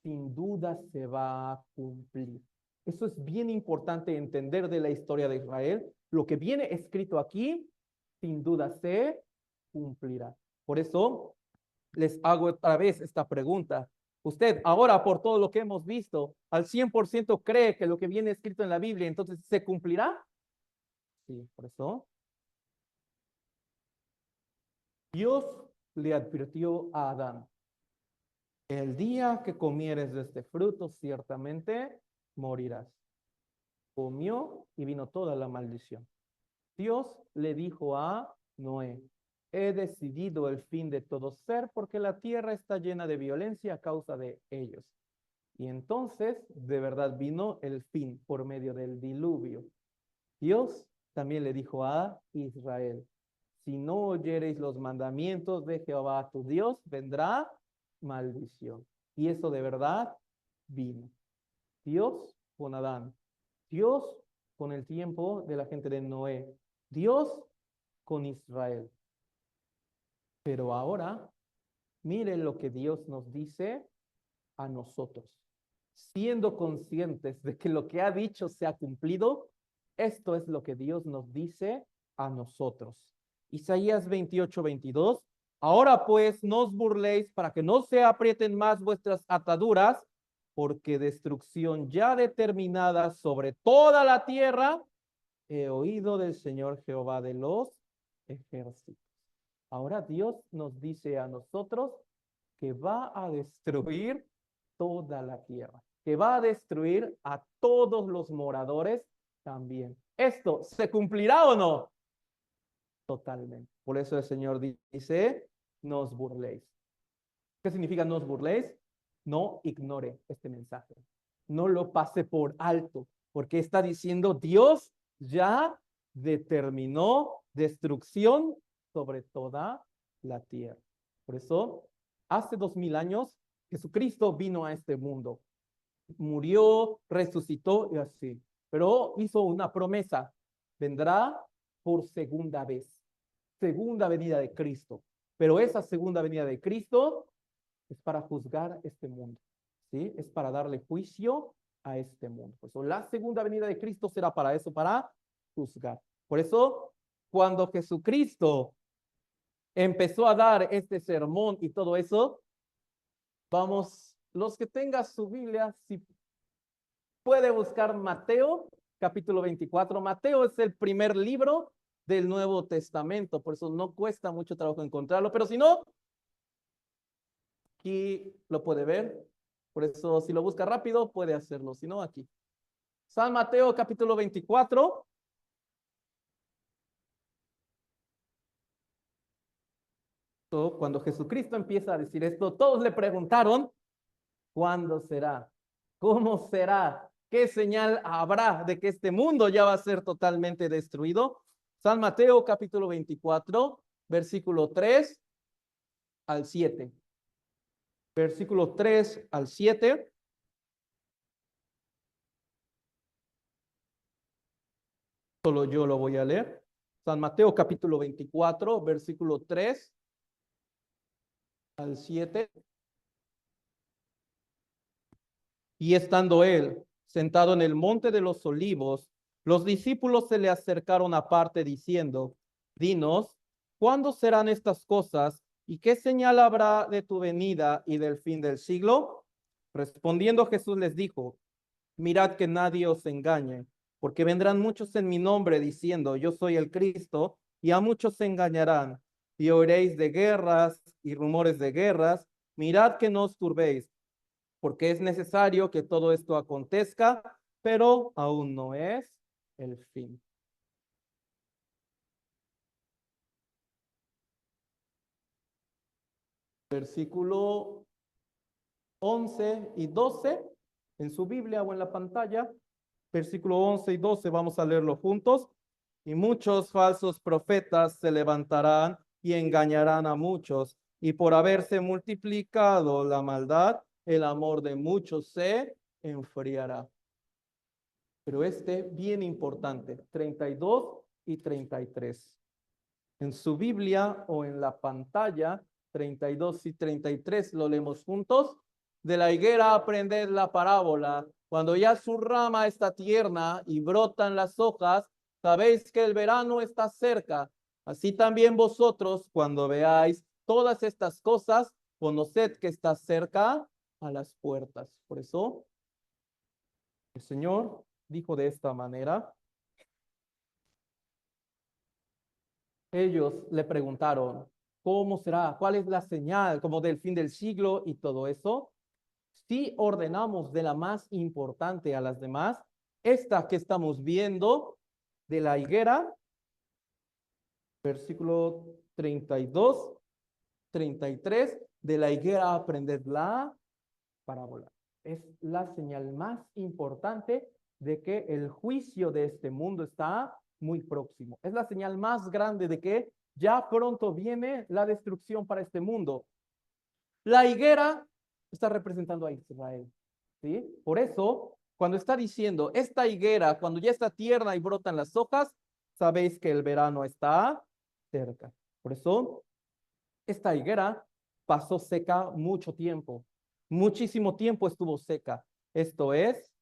sin duda se va a cumplir. Eso es bien importante entender de la historia de Israel. Lo que viene escrito aquí, sin duda se cumplirá. Por eso les hago otra vez esta pregunta. Usted ahora, por todo lo que hemos visto, al 100% cree que lo que viene escrito en la Biblia, entonces ¿se cumplirá? Sí, por eso Dios le advirtió a Adán, el día que comieres de este fruto, ciertamente morirás. Comió y vino toda la maldición. Dios le dijo a Noé, he decidido el fin de todo ser porque la tierra está llena de violencia a causa de ellos. Y entonces, de verdad, vino el fin por medio del diluvio. Dios también le dijo a Israel, si no oyereis los mandamientos de Jehová tu Dios, vendrá maldición. Y eso de verdad vino. Dios con Adán, Dios con el tiempo de la gente de Noé, Dios con Israel. Pero ahora, miren lo que Dios nos dice a nosotros. Siendo conscientes de que lo que ha dicho se ha cumplido, esto es lo que Dios nos dice a nosotros. Isaías 28:22. Ahora pues no os burléis para que no se aprieten más vuestras ataduras, porque destrucción ya determinada sobre toda la tierra he oído del Señor Jehová de los ejércitos. Ahora Dios nos dice a nosotros que va a destruir toda la tierra, que va a destruir a todos los moradores también. ¿Esto se cumplirá o no? Totalmente. Por eso el Señor dice, no os burléis. ¿Qué significa no os burléis? No ignore este mensaje. No lo pase por alto, porque está diciendo Dios ya determinó destrucción sobre toda la tierra. Por eso, hace 2000 años, Jesucristo vino a este mundo. Murió, resucitó y así. Pero hizo una promesa. Vendrá por segunda vez. Segunda venida de Cristo. Pero esa segunda venida de Cristo es para juzgar este mundo. ¿Sí? Es para darle juicio a este mundo. Por eso la segunda venida de Cristo será para eso, para juzgar. Por eso, cuando Jesucristo empezó a dar este sermón y todo eso, vamos, los que tengan su Biblia, si puede buscar Mateo, capítulo 24. Mateo es el primer libro del Nuevo Testamento, por eso no cuesta mucho trabajo encontrarlo, pero si no, aquí lo puede ver. Por eso, si lo busca rápido, puede hacerlo. Si no, aquí. San Mateo, capítulo 24. Cuando Jesucristo empieza a decir esto, todos le preguntaron, ¿cuándo será? ¿Cómo será? ¿Qué señal habrá de que este mundo ya va a ser totalmente destruido? San Mateo, capítulo 24, versículo 3 al 7. versículo 3 al 7. Solo yo lo voy a leer. San Mateo capítulo 24, versículo 3 al 7. Y estando él sentado en el monte de los olivos, los discípulos se le acercaron aparte diciendo, dinos, ¿cuándo serán estas cosas? ¿Y qué señal habrá de tu venida y del fin del siglo? Respondiendo Jesús les dijo, mirad que nadie os engañe, porque vendrán muchos en mi nombre diciendo, yo soy el Cristo, y a muchos se engañarán. Y oiréis de guerras y rumores de guerras, mirad que no os turbéis, porque es necesario que todo esto acontezca, pero aún no es el fin. Versículo 11 y 12 en su Biblia o en la pantalla. Versículo 11 y 12, vamos a leerlo juntos. Y muchos falsos profetas se levantarán y engañarán a muchos. Y por haberse multiplicado la maldad, el amor de muchos se enfriará. Pero bien importante, 32 y 33. En su Biblia o en la pantalla, 32 y 33, lo leemos juntos. De la higuera aprended la parábola. Cuando ya su rama está tierna y brotan las hojas, sabéis que el verano está cerca. Así también vosotros, cuando veáis todas estas cosas, conoced que está cerca a las puertas. Por eso, el Señor dijo de esta manera. Ellos le preguntaron, ¿cómo será? ¿Cuál es la señal como del fin del siglo y todo eso? Si ordenamos de la más importante a las demás, esta que estamos viendo de la higuera, versículo 32, 33, de la higuera aprended la parábola. Es la señal más importante de que el juicio de este mundo está muy próximo. Es la señal más grande de que ya pronto viene la destrucción para este mundo. La higuera está representando a Israel, ¿sí? Por eso, cuando está diciendo, esta higuera, cuando ya está tierna y brotan las hojas, sabéis que el verano está cerca. Por eso, esta higuera pasó seca mucho tiempo. Muchísimo tiempo estuvo seca. Esto es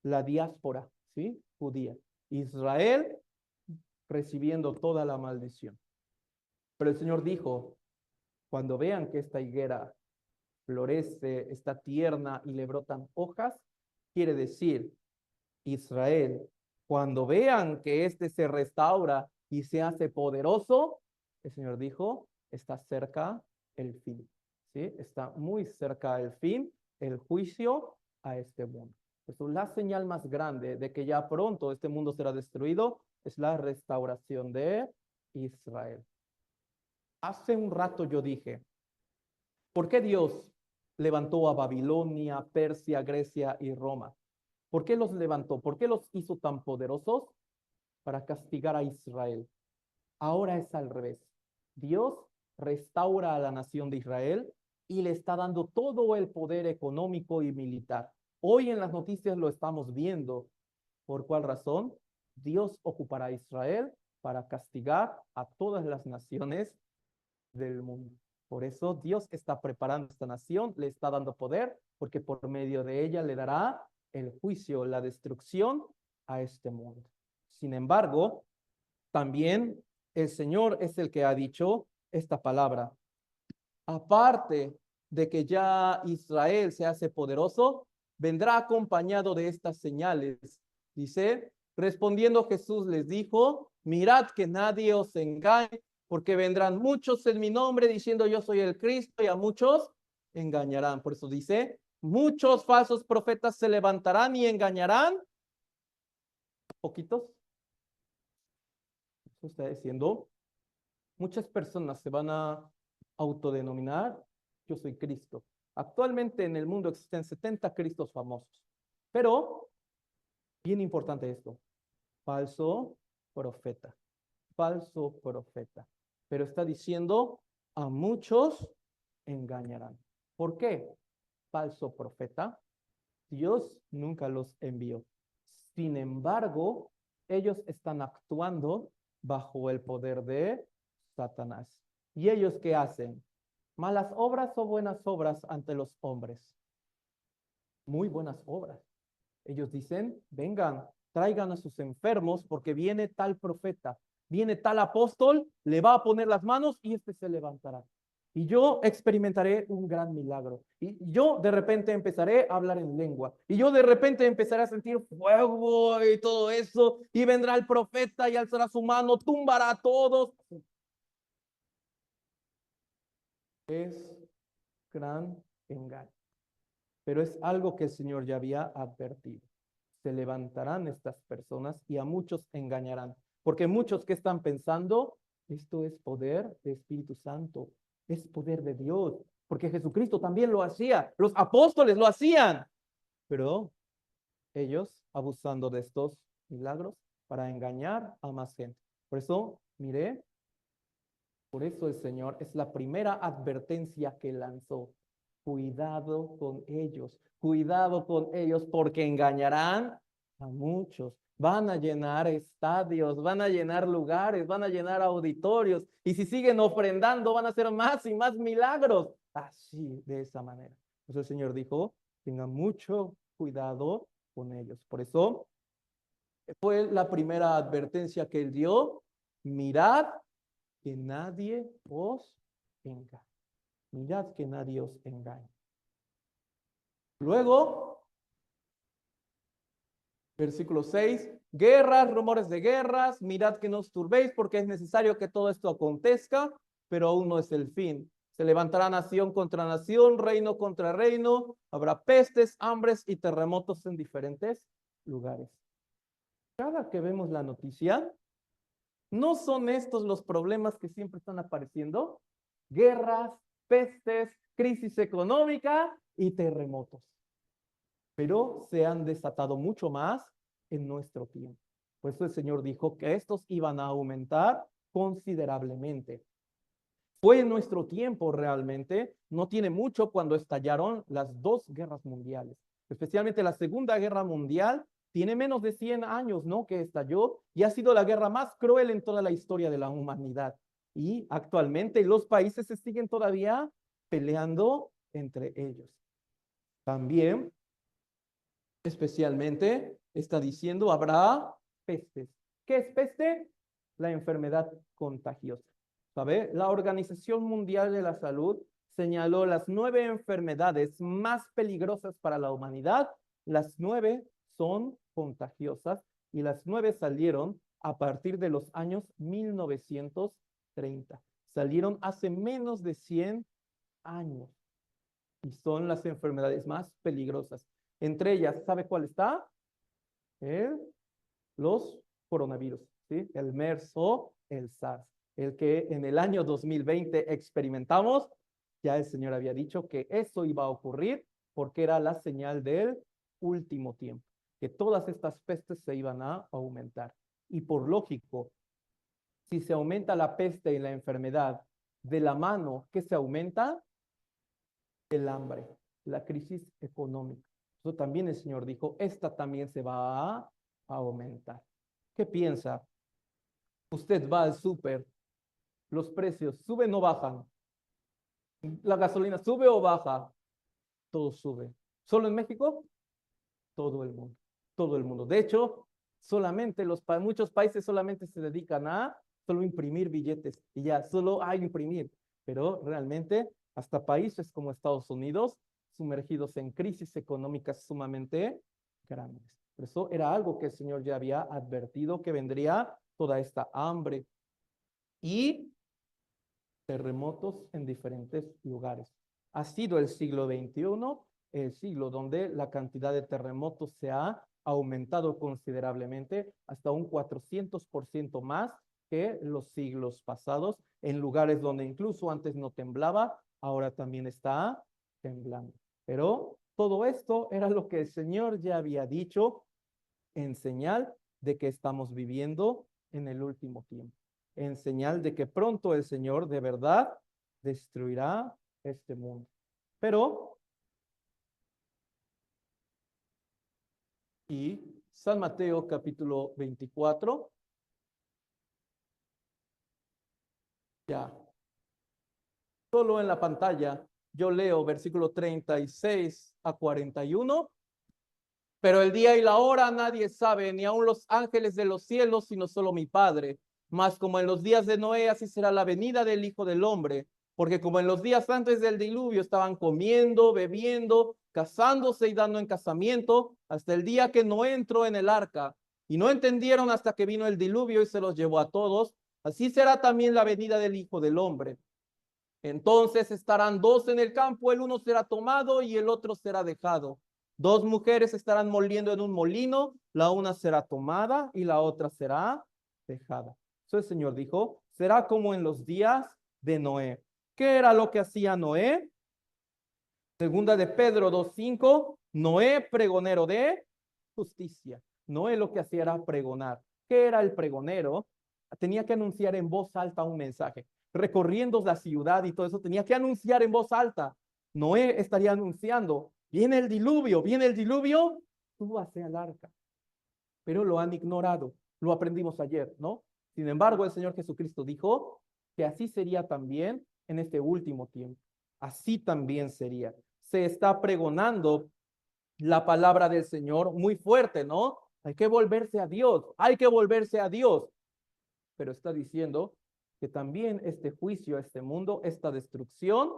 la diáspora, ¿sí? Judía. Israel recibiendo toda la maldición. Pero el Señor dijo, cuando vean que esta higuera florece, está tierna y le brotan hojas, quiere decir, Israel, cuando vean que este se restaura y se hace poderoso, el Señor dijo, está cerca el fin, ¿sí? Está muy cerca el fin, el juicio a este mundo. Eso, la señal más grande de que ya pronto este mundo será destruido es la restauración de Israel. Hace un rato yo dije, ¿por qué Dios levantó a Babilonia, Persia, Grecia y Roma? ¿Por qué los levantó? ¿Por qué los hizo tan poderosos? Para castigar a Israel. Ahora es al revés. Dios restaura a la nación de Israel y le está dando todo el poder económico y militar. Hoy en las noticias lo estamos viendo. ¿Por cuál razón? Dios ocupará a Israel para castigar a todas las naciones del mundo. Por eso Dios está preparando esta nación, le está dando poder, porque por medio de ella le dará el juicio, la destrucción a este mundo. Sin embargo, también el Señor es el que ha dicho esta palabra. Aparte de que ya Israel se hace poderoso, vendrá acompañado de estas señales. Dice, respondiendo Jesús les dijo, mirad que nadie os engañe, porque vendrán muchos en mi nombre diciendo yo soy el Cristo y a muchos engañarán. Por eso dice, muchos falsos profetas se levantarán y engañarán. Poquitos. Eso está diciendo, muchas personas se van a autodenominar, yo soy Cristo. Actualmente en el mundo existen 70 Cristos famosos, pero bien importante esto, falso profeta, falso profeta. Pero está diciendo, a muchos engañarán. ¿Por qué? Falso profeta. Dios nunca los envió. Sin embargo, ellos están actuando bajo el poder de Satanás. ¿Y ellos qué hacen? ¿Malas obras o buenas obras ante los hombres? Muy buenas obras. Ellos dicen, vengan, traigan a sus enfermos porque viene tal profeta, viene tal apóstol, le va a poner las manos y este se levantará. Y yo experimentaré un gran milagro. Y yo de repente empezaré a hablar en lengua. Y yo de repente empezaré a sentir fuego y todo eso. Y vendrá el profeta y alzará su mano, tumbará a todos. Es gran engaño. Pero es algo que el Señor ya había advertido. Se levantarán estas personas y a muchos engañarán. Porque muchos que están pensando, esto es poder de Espíritu Santo, es poder de Dios, porque Jesucristo también lo hacía, los apóstoles lo hacían, pero ellos abusando de estos milagros para engañar a más gente. Por eso, mire, por eso el Señor es la primera advertencia que lanzó. Cuidado con ellos porque engañarán a muchos. Van a llenar estadios, van a llenar lugares, van a llenar auditorios. Y si siguen ofrendando, van a hacer más y más milagros. Así, de esa manera. Entonces el Señor dijo, tengan mucho cuidado con ellos. Por eso fue la primera advertencia que él dio. Mirad que nadie os engañe. Mirad que nadie os engañe. Luego, versículo 6, guerras, rumores de guerras, mirad que no os turbéis porque es necesario que todo esto acontezca, pero aún no es el fin. Se levantará nación contra nación, reino contra reino, habrá pestes, hambres y terremotos en diferentes lugares. Cada que vemos la noticia, ¿no son estos los problemas que siempre están apareciendo? Guerras, pestes, crisis económica y terremotos. Pero se han desatado mucho más en nuestro tiempo. Por eso el Señor dijo que estos iban a aumentar considerablemente. Fue en nuestro tiempo realmente, no tiene mucho cuando estallaron las dos guerras mundiales, especialmente la Segunda Guerra Mundial, tiene menos de 100 años, ¿no? Que estalló y ha sido la guerra más cruel en toda la historia de la humanidad. Y actualmente los países se siguen todavía peleando entre ellos. También especialmente está diciendo habrá pestes. ¿Qué es peste? La enfermedad contagiosa. ¿Sabe? La Organización Mundial de la Salud señaló las 9 enfermedades más peligrosas para la humanidad. Las 9 son contagiosas y las 9 salieron a partir de los años 1930. Salieron hace menos de 100 años y son las enfermedades más peligrosas. Entre ellas, ¿sabe cuál está? Los coronavirus, ¿sí? El MERS o el SARS, el que en el año 2020 experimentamos. Ya el Señor había dicho que eso iba a ocurrir porque era la señal del último tiempo, que todas estas pestes se iban a aumentar. Y por lógico, si se aumenta la peste y la enfermedad de la mano, ¿qué se aumenta? El hambre, la crisis económica. Eso también el Señor dijo, esta también se va a aumentar. ¿Qué piensa? Usted va al súper, los precios suben o bajan, la gasolina sube o baja, todo sube. ¿Solo en México? Todo el mundo, todo el mundo. De hecho, solamente muchos países solamente se dedican a solo imprimir billetes y ya, solo a imprimir. Pero realmente hasta países como Estados Unidos sumergidos en crisis económicas sumamente grandes. Por eso era algo que el Señor ya había advertido que vendría toda esta hambre y terremotos en diferentes lugares. Ha sido el siglo XXI, el siglo donde la cantidad de terremotos se ha aumentado considerablemente, hasta un 400% más que los siglos pasados, en lugares donde incluso antes no temblaba, ahora también está temblando. Pero todo esto era lo que el Señor ya había dicho en señal de que estamos viviendo en el último tiempo, en señal de que pronto el Señor de verdad destruirá este mundo. Pero, y San Mateo capítulo 24, ya, solo en la pantalla yo leo versículo 36 a 41. Pero el día y la hora nadie sabe, ni aun los ángeles de los cielos, sino solo mi Padre. Mas como en los días de Noé, así será la venida del Hijo del Hombre. Porque como en los días antes del diluvio estaban comiendo, bebiendo, casándose y dando en casamiento, hasta el día que Noé entró en el arca. Y no entendieron hasta que vino el diluvio y se los llevó a todos. Así será también la venida del Hijo del Hombre. Entonces estarán dos en el campo, el uno será tomado y el otro será dejado. Dos mujeres estarán moliendo en un molino, la una será tomada y la otra será dejada. Entonces el Señor dijo, será como en los días de Noé. ¿Qué era lo que hacía Noé? Segunda de Pedro 2:5, Noé, pregonero de justicia. Noé lo que hacía era pregonar. ¿Qué era el pregonero? Tenía que anunciar en voz alta un mensaje. Recorriendo la ciudad y todo eso, tenía que anunciar en voz alta. Noé estaría anunciando, viene el diluvio, súbase al arca. Pero lo han ignorado, lo aprendimos ayer, ¿no? Sin embargo, el Señor Jesucristo dijo que así sería también en este último tiempo. Así también sería. Se está pregonando la palabra del Señor muy fuerte, ¿no? Hay que volverse a Dios, hay que volverse a Dios. Pero está diciendo que también este juicio, este mundo, esta destrucción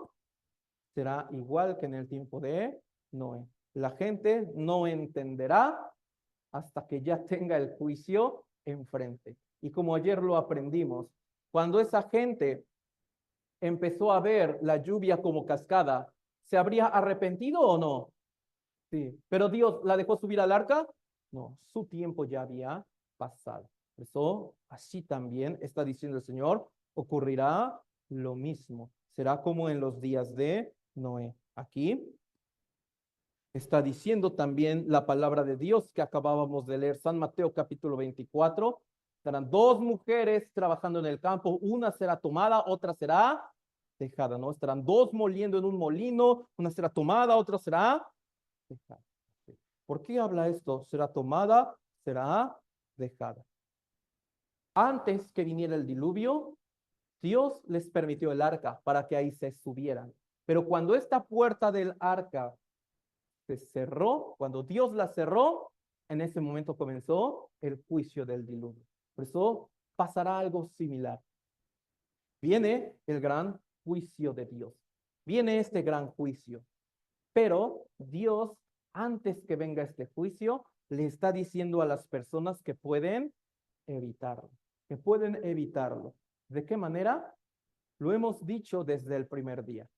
será igual que en el tiempo de Noé. La gente no entenderá hasta que ya tenga el juicio enfrente. Y como ayer lo aprendimos, cuando esa gente empezó a ver la lluvia como cascada, ¿se habría arrepentido o no? Sí. ¿Pero Dios la dejó subir al arca? No, su tiempo ya había pasado. Por eso, así también está diciendo el Señor, ocurrirá lo mismo. Será como en los días de Noé. Aquí está diciendo también la palabra de Dios que acabábamos de leer, San Mateo capítulo 24. Estarán dos mujeres trabajando en el campo, una será tomada, otra será dejada, ¿no? Estarán dos moliendo en un molino, una será tomada, otra será dejada. ¿Por qué habla esto? Será tomada, será dejada. Antes que viniera el diluvio, Dios les permitió el arca para que ahí se subieran. Pero cuando esta puerta del arca se cerró, cuando Dios la cerró, en ese momento comenzó el juicio del diluvio. Por eso pasará algo similar. Viene el gran juicio de Dios. Viene este gran juicio. Pero Dios, antes que venga este juicio, le está diciendo a las personas que pueden evitarlo. Que pueden evitarlo. ¿De qué manera? Lo hemos dicho desde el primer día.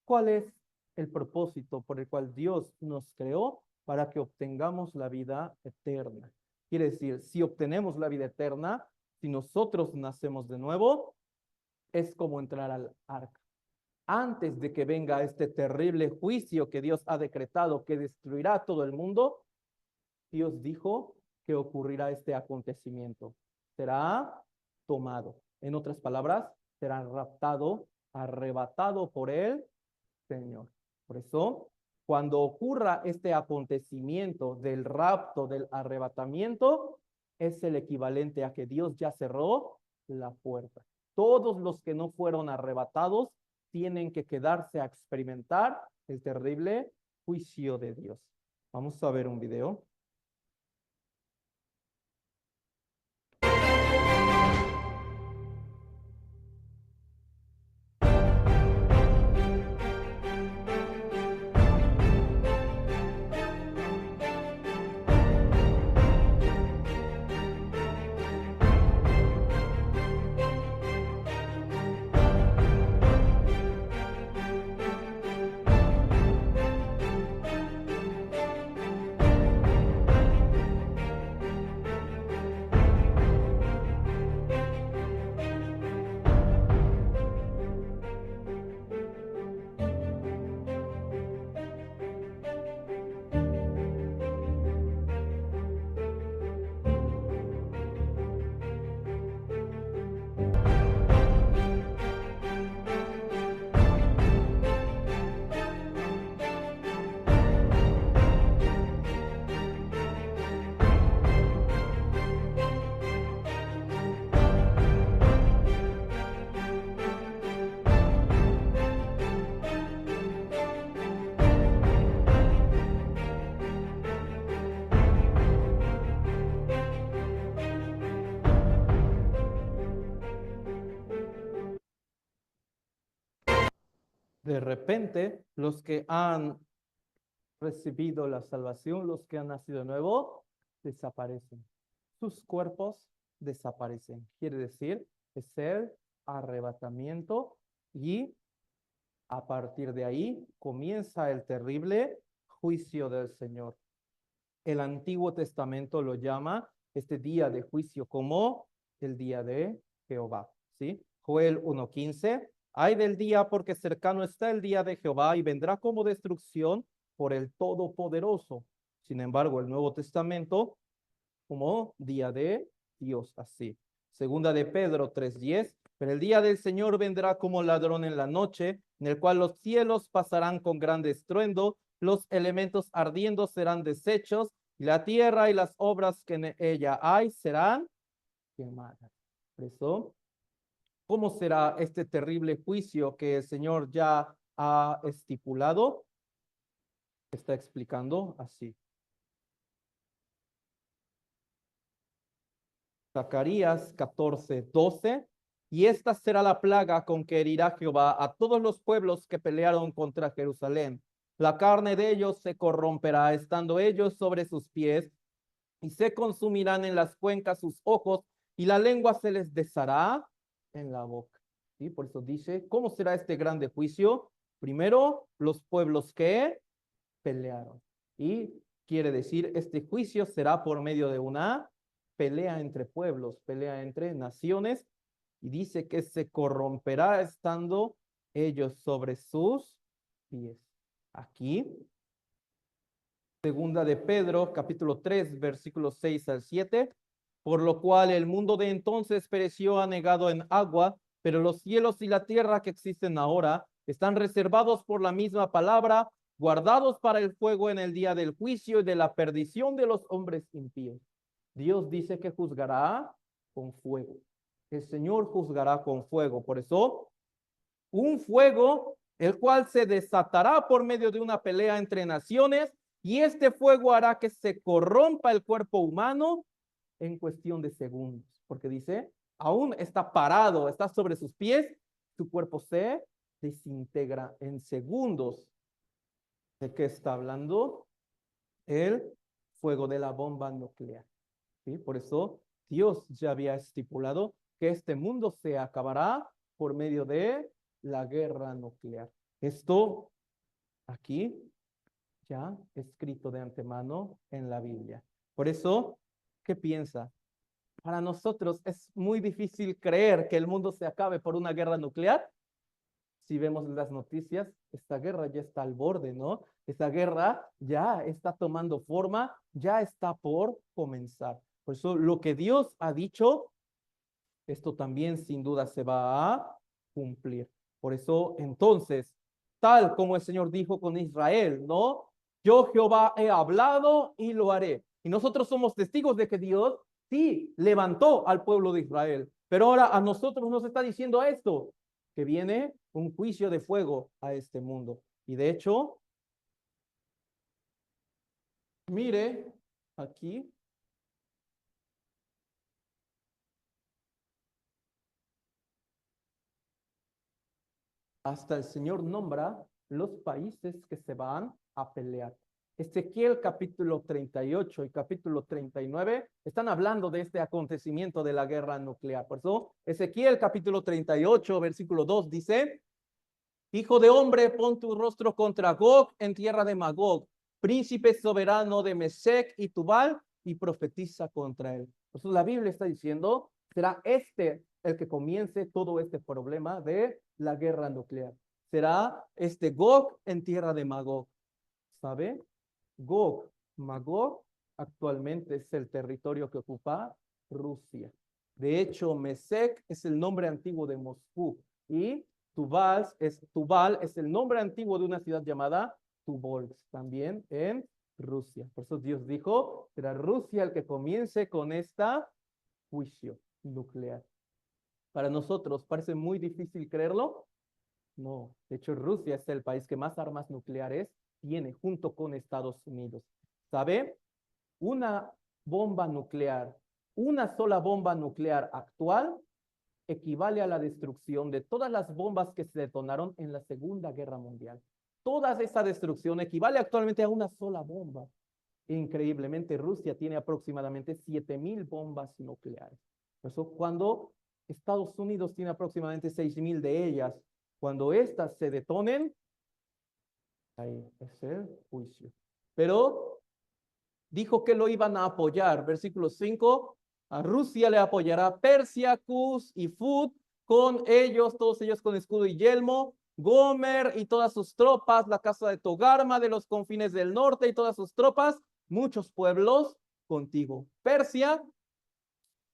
¿Cuál es el propósito por el cual Dios nos creó? Para que obtengamos la vida eterna. Quiere decir, si obtenemos la vida eterna, si nosotros nacemos de nuevo, es como entrar al arca. Antes de que venga este terrible juicio que Dios ha decretado, que destruirá todo el mundo, Dios dijo que ocurrirá este acontecimiento. Será tomado. En otras palabras, será raptado, arrebatado por el Señor. Por eso, cuando ocurra este acontecimiento del rapto, del arrebatamiento, es el equivalente a que Dios ya cerró la puerta. Todos los que no fueron arrebatados tienen que quedarse a experimentar el terrible juicio de Dios. Vamos a ver un video. De repente, los que han recibido la salvación, los que han nacido de nuevo, desaparecen. Sus cuerpos desaparecen. Quiere decir, es el arrebatamiento y a partir de ahí comienza el terrible juicio del Señor. El Antiguo Testamento lo llama este día de juicio como el día de Jehová, ¿sí? Joel 1:15, ay del día porque cercano está el día de Jehová y vendrá como destrucción por el Todopoderoso. Sin embargo, el Nuevo Testamento como día de Dios, así. Segunda de Pedro 3:10, pero el día del Señor vendrá como ladrón en la noche, en el cual los cielos pasarán con gran estruendo, los elementos ardiendo serán deshechos, y la tierra y las obras que en ella hay serán quemadas. Por eso, ¿cómo será este terrible juicio que el Señor ya ha estipulado? Está explicando así. Zacarías 14:12, y esta será la plaga con que herirá Jehová a todos los pueblos que pelearon contra Jerusalén. La carne de ellos se corromperá, estando ellos sobre sus pies, y se consumirán en las cuencas sus ojos, y la lengua se les deshará en la boca. ¿Sí? Por eso dice, ¿cómo será este grande juicio? Primero, los pueblos que pelearon. Y quiere decir, este juicio será por medio de una pelea entre pueblos, pelea entre naciones, y dice que se corromperá estando ellos sobre sus pies. Aquí, segunda de Pedro, capítulo 3, versículos 6 al 7, por lo cual el mundo de entonces pereció anegado en agua, pero los cielos y la tierra que existen ahora están reservados por la misma palabra, guardados para el fuego en el día del juicio y de la perdición de los hombres impíos. Dios dice que juzgará con fuego. El Señor juzgará con fuego. Por eso, un fuego, el cual se desatará por medio de una pelea entre naciones, y este fuego hará que se corrompa el cuerpo humano en cuestión de segundos. Porque dice, aún está parado, está sobre sus pies, su cuerpo se desintegra en segundos. ¿De qué está hablando? El fuego de la bomba nuclear. ¿Sí? Por eso Dios ya había estipulado que este mundo se acabará por medio de la guerra nuclear. Esto aquí ya escrito de antemano en la Biblia. Por eso, ¿qué piensa? Para nosotros es muy difícil creer que el mundo se acabe por una guerra nuclear. Si vemos las noticias, esta guerra ya está al borde, ¿no? Esta guerra ya está tomando forma, ya está por comenzar. Por eso lo que Dios ha dicho, esto también sin duda se va a cumplir. Por eso entonces, tal como el Señor dijo con Israel, ¿no? Yo Jehová he hablado y lo haré. Y nosotros somos testigos de que Dios sí levantó al pueblo de Israel. Pero ahora a nosotros nos está diciendo esto, que viene un juicio de fuego a este mundo. Y de hecho, mire aquí, hasta el Señor nombra los países que se van a pelear. Ezequiel capítulo 38 y capítulo 39 están hablando de este acontecimiento de la guerra nuclear. Por eso, Ezequiel capítulo 38, versículo 2 dice, Hijo de hombre, pon tu rostro contra Gog en tierra de Magog, príncipe soberano de Mesec y Tubal, y profetiza contra él. Por eso la Biblia está diciendo, será este el que comience todo este problema de la guerra nuclear. Será este Gog en tierra de Magog. ¿Sabe? Gog, Magog, actualmente es el territorio que ocupa Rusia. De hecho, Mesec es el nombre antiguo de Moscú y Tubal es el nombre antiguo de una ciudad llamada Tubolsk, también en Rusia. Por eso Dios dijo, será Rusia el que comience con esta juicio nuclear. Para nosotros parece muy difícil creerlo. No, de hecho Rusia es el país que más armas nucleares tiene junto con Estados Unidos. ¿Sabe? Una bomba nuclear, una sola bomba nuclear actual equivale a la destrucción de todas las bombas que se detonaron en la Segunda Guerra Mundial. Toda esa destrucción equivale actualmente a una sola bomba. Increíblemente, Rusia tiene aproximadamente 7,000 bombas nucleares. Por eso, cuando Estados Unidos tiene aproximadamente 6,000 de ellas, cuando estas se detonen, ahí es el juicio. Pero dijo que lo iban a apoyar. Versículo 5, a Rusia le apoyará Persia, Cus y Fud, con ellos, todos ellos con escudo y yelmo, Gomer y todas sus tropas, la casa de Togarma de los confines del norte y todas sus tropas, muchos pueblos contigo. Persia,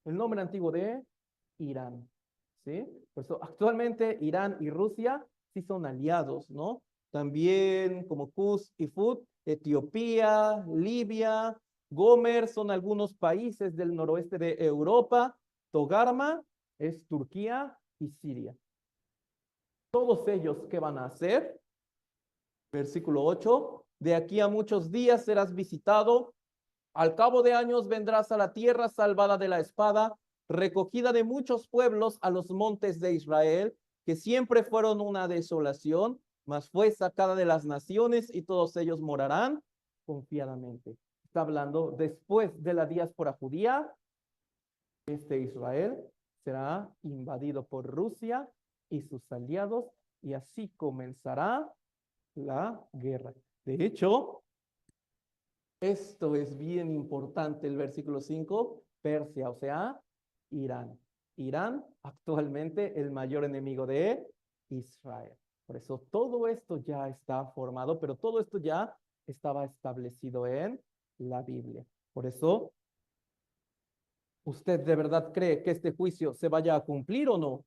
el nombre antiguo de Irán, ¿sí? Por eso actualmente Irán y Rusia sí son aliados, ¿no? También como Cus y Fud, Etiopía, Libia, Gomer son algunos países del noroeste de Europa, Togarma es Turquía y Siria. Todos ellos, ¿qué van a hacer? Versículo 8, de aquí a muchos días serás visitado, al cabo de años vendrás a la tierra salvada de la espada, recogida de muchos pueblos a los montes de Israel, que siempre fueron una desolación, mas fue sacada de las naciones y todos ellos morarán confiadamente. Está hablando después de la diáspora judía, Israel será invadido por Rusia y sus aliados y así comenzará la guerra. De hecho, esto es bien importante, el versículo 5, Persia, o sea, Irán. Irán actualmente el mayor enemigo de Israel. Por eso todo esto ya está formado, pero todo esto ya estaba establecido en la Biblia. Por eso, ¿usted de verdad cree que este juicio se vaya a cumplir o no?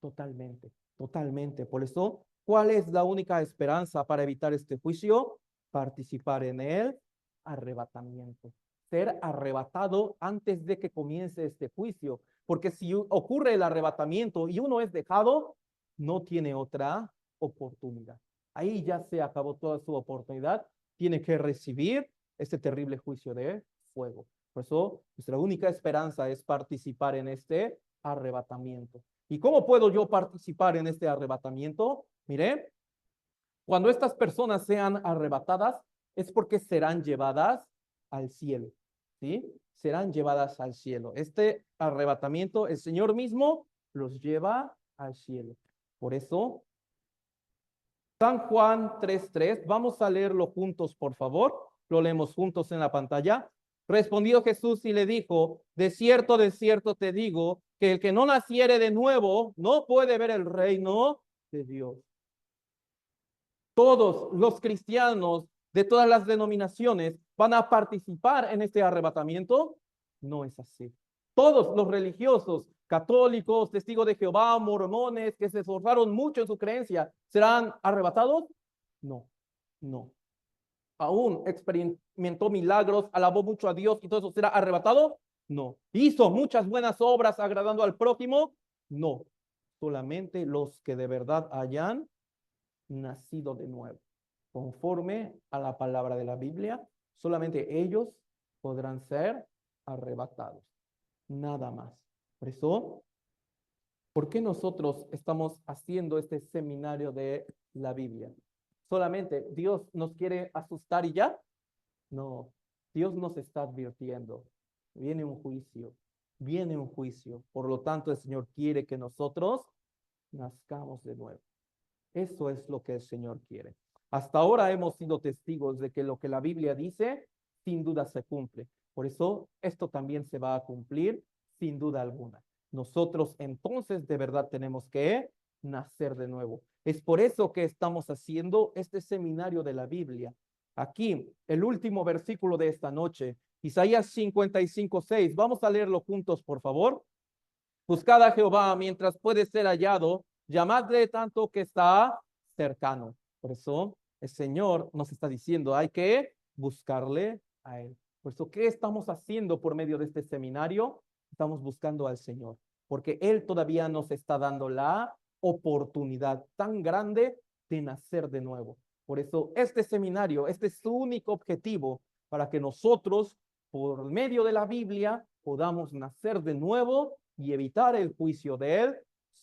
Totalmente, totalmente. Por eso, ¿cuál es la única esperanza para evitar este juicio? Participar en el arrebatamiento. Ser arrebatado antes de que comience este juicio. Porque si ocurre el arrebatamiento y uno es dejado, no tiene otra oportunidad. Ahí ya se acabó toda su oportunidad. Tiene que recibir este terrible juicio de fuego. Por eso, nuestra única esperanza es participar en este arrebatamiento. ¿Y cómo puedo yo participar en este arrebatamiento? Mire, cuando estas personas sean arrebatadas, es porque serán llevadas al cielo, ¿sí? Serán llevadas al cielo. Este arrebatamiento, el Señor mismo los lleva al cielo. Por eso, San Juan 3:3, vamos a leerlo juntos, por favor. Lo leemos juntos en la pantalla. Respondió Jesús y le dijo, de cierto te digo, que el que no naciere de nuevo no puede ver el reino de Dios. Todos los cristianos de todas las denominaciones van a participar en este arrebatamiento. No es así. Todos los religiosos, católicos, testigos de Jehová, mormones, que se esforzaron mucho en su creencia, ¿serán arrebatados? No, no. Aún experimentó milagros, alabó mucho a Dios y todo eso, ¿será arrebatado? No. ¿Hizo muchas buenas obras agradando al prójimo? No. Solamente los que de verdad hayan nacido de nuevo. Conforme a la palabra de la Biblia, solamente ellos podrán ser arrebatados. Nada más. Por eso, ¿por qué nosotros estamos haciendo este seminario de la Biblia? ¿Solamente Dios nos quiere asustar y ya? No, Dios nos está advirtiendo. Viene un juicio, viene un juicio. Por lo tanto, el Señor quiere que nosotros nazcamos de nuevo. Eso es lo que el Señor quiere. Hasta ahora hemos sido testigos de que lo que la Biblia dice, sin duda se cumple. Por eso, esto también se va a cumplir, sin duda alguna. Nosotros entonces de verdad tenemos que nacer de nuevo. Es por eso que estamos haciendo este seminario de la Biblia. Aquí, el último versículo de esta noche, Isaías 55:6. Vamos a leerlo juntos, por favor. Buscad a Jehová mientras puede ser hallado, llamadle tanto que está cercano. Por eso el Señor nos está diciendo, hay que buscarle a Él. Por eso, ¿qué estamos haciendo por medio de este seminario? Estamos buscando al Señor, porque Él todavía nos está dando la oportunidad tan grande de nacer de nuevo. Por eso este seminario, este es su único objetivo, para que nosotros, por medio de la Biblia, podamos nacer de nuevo y evitar el juicio del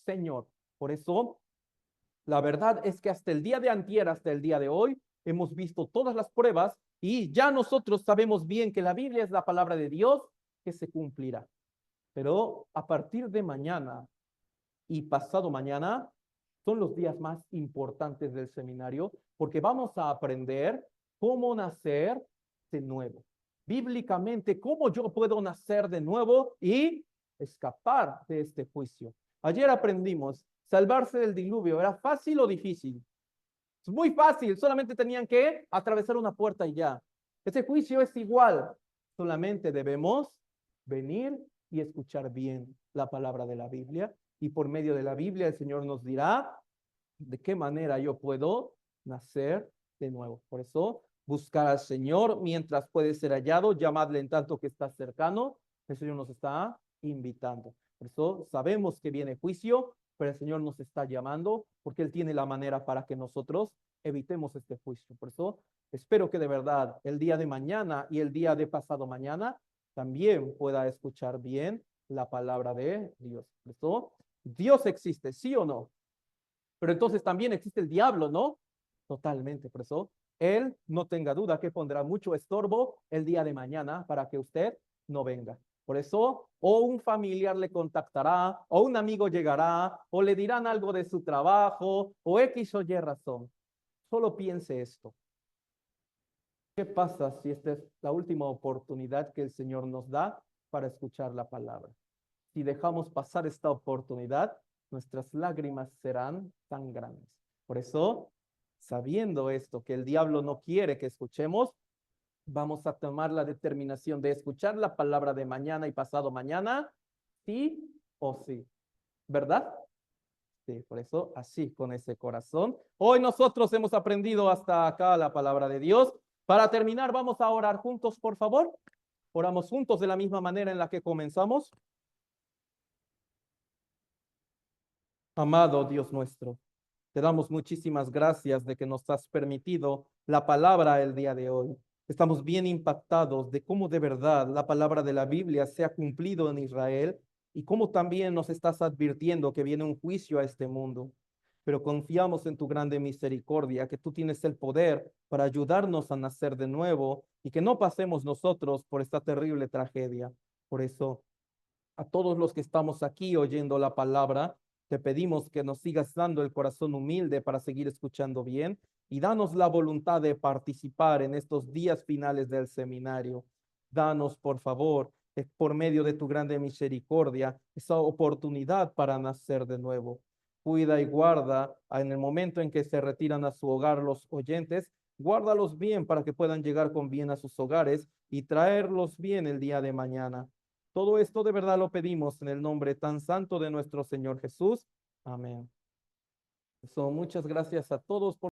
Señor. Por eso, la verdad es que hasta el día de antier, hasta el día de hoy, hemos visto todas las pruebas y ya nosotros sabemos bien que la Biblia es la palabra de Dios que se cumplirá. Pero a partir de mañana y pasado mañana son los días más importantes del seminario porque vamos a aprender cómo nacer de nuevo. Bíblicamente, cómo yo puedo nacer de nuevo y escapar de este juicio. Ayer aprendimos, salvarse del diluvio, ¿era fácil o difícil? Es muy fácil, solamente tenían que atravesar una puerta y ya. Ese juicio es igual, solamente debemos venir y escuchar bien la palabra de la Biblia y por medio de la Biblia el Señor nos dirá de qué manera yo puedo nacer de nuevo. Por eso, buscar al Señor mientras puede ser hallado, llamadle en tanto que está cercano. El Señor nos está invitando. Por eso sabemos que viene juicio, pero el Señor nos está llamando porque Él tiene la manera para que nosotros evitemos este juicio. Por eso, espero que de verdad el día de mañana y el día de pasado mañana también pueda escuchar bien la palabra de Dios. Por eso, Dios existe, ¿sí o no? Pero entonces también existe el diablo, ¿no? Totalmente, por eso él no tenga duda que pondrá mucho estorbo el día de mañana para que usted no venga. Por eso, o un familiar le contactará, o un amigo llegará, o le dirán algo de su trabajo, o X o Y razón. Solo piense esto. ¿Qué pasa si esta es la última oportunidad que el Señor nos da para escuchar la palabra? Si dejamos pasar esta oportunidad, nuestras lágrimas serán tan grandes. Por eso, sabiendo esto, que el diablo no quiere que escuchemos, vamos a tomar la determinación de escuchar la palabra de mañana y pasado mañana, sí o sí. ¿Verdad? Sí, por eso, así, con ese corazón. Hoy nosotros hemos aprendido hasta acá la palabra de Dios. Para terminar, vamos a orar juntos, por favor. Oramos juntos de la misma manera en la que comenzamos. Amado Dios nuestro, te damos muchísimas gracias de que nos has permitido la palabra el día de hoy. Estamos bien impactados de cómo de verdad la palabra de la Biblia se ha cumplido en Israel y cómo también nos estás advirtiendo que viene un juicio a este mundo. Pero confiamos en tu grande misericordia, que tú tienes el poder para ayudarnos a nacer de nuevo y que no pasemos nosotros por esta terrible tragedia. Por eso, a todos los que estamos aquí oyendo la palabra, te pedimos que nos sigas dando el corazón humilde para seguir escuchando bien y danos la voluntad de participar en estos días finales del seminario. Danos, por favor, por medio de tu grande misericordia, esa oportunidad para nacer de nuevo. Cuida y guarda en el momento en que se retiran a su hogar los oyentes, guárdalos bien para que puedan llegar con bien a sus hogares y traerlos bien el día de mañana. Todo esto de verdad lo pedimos en el nombre tan santo de nuestro Señor Jesús. Amén. Muchas gracias a todos por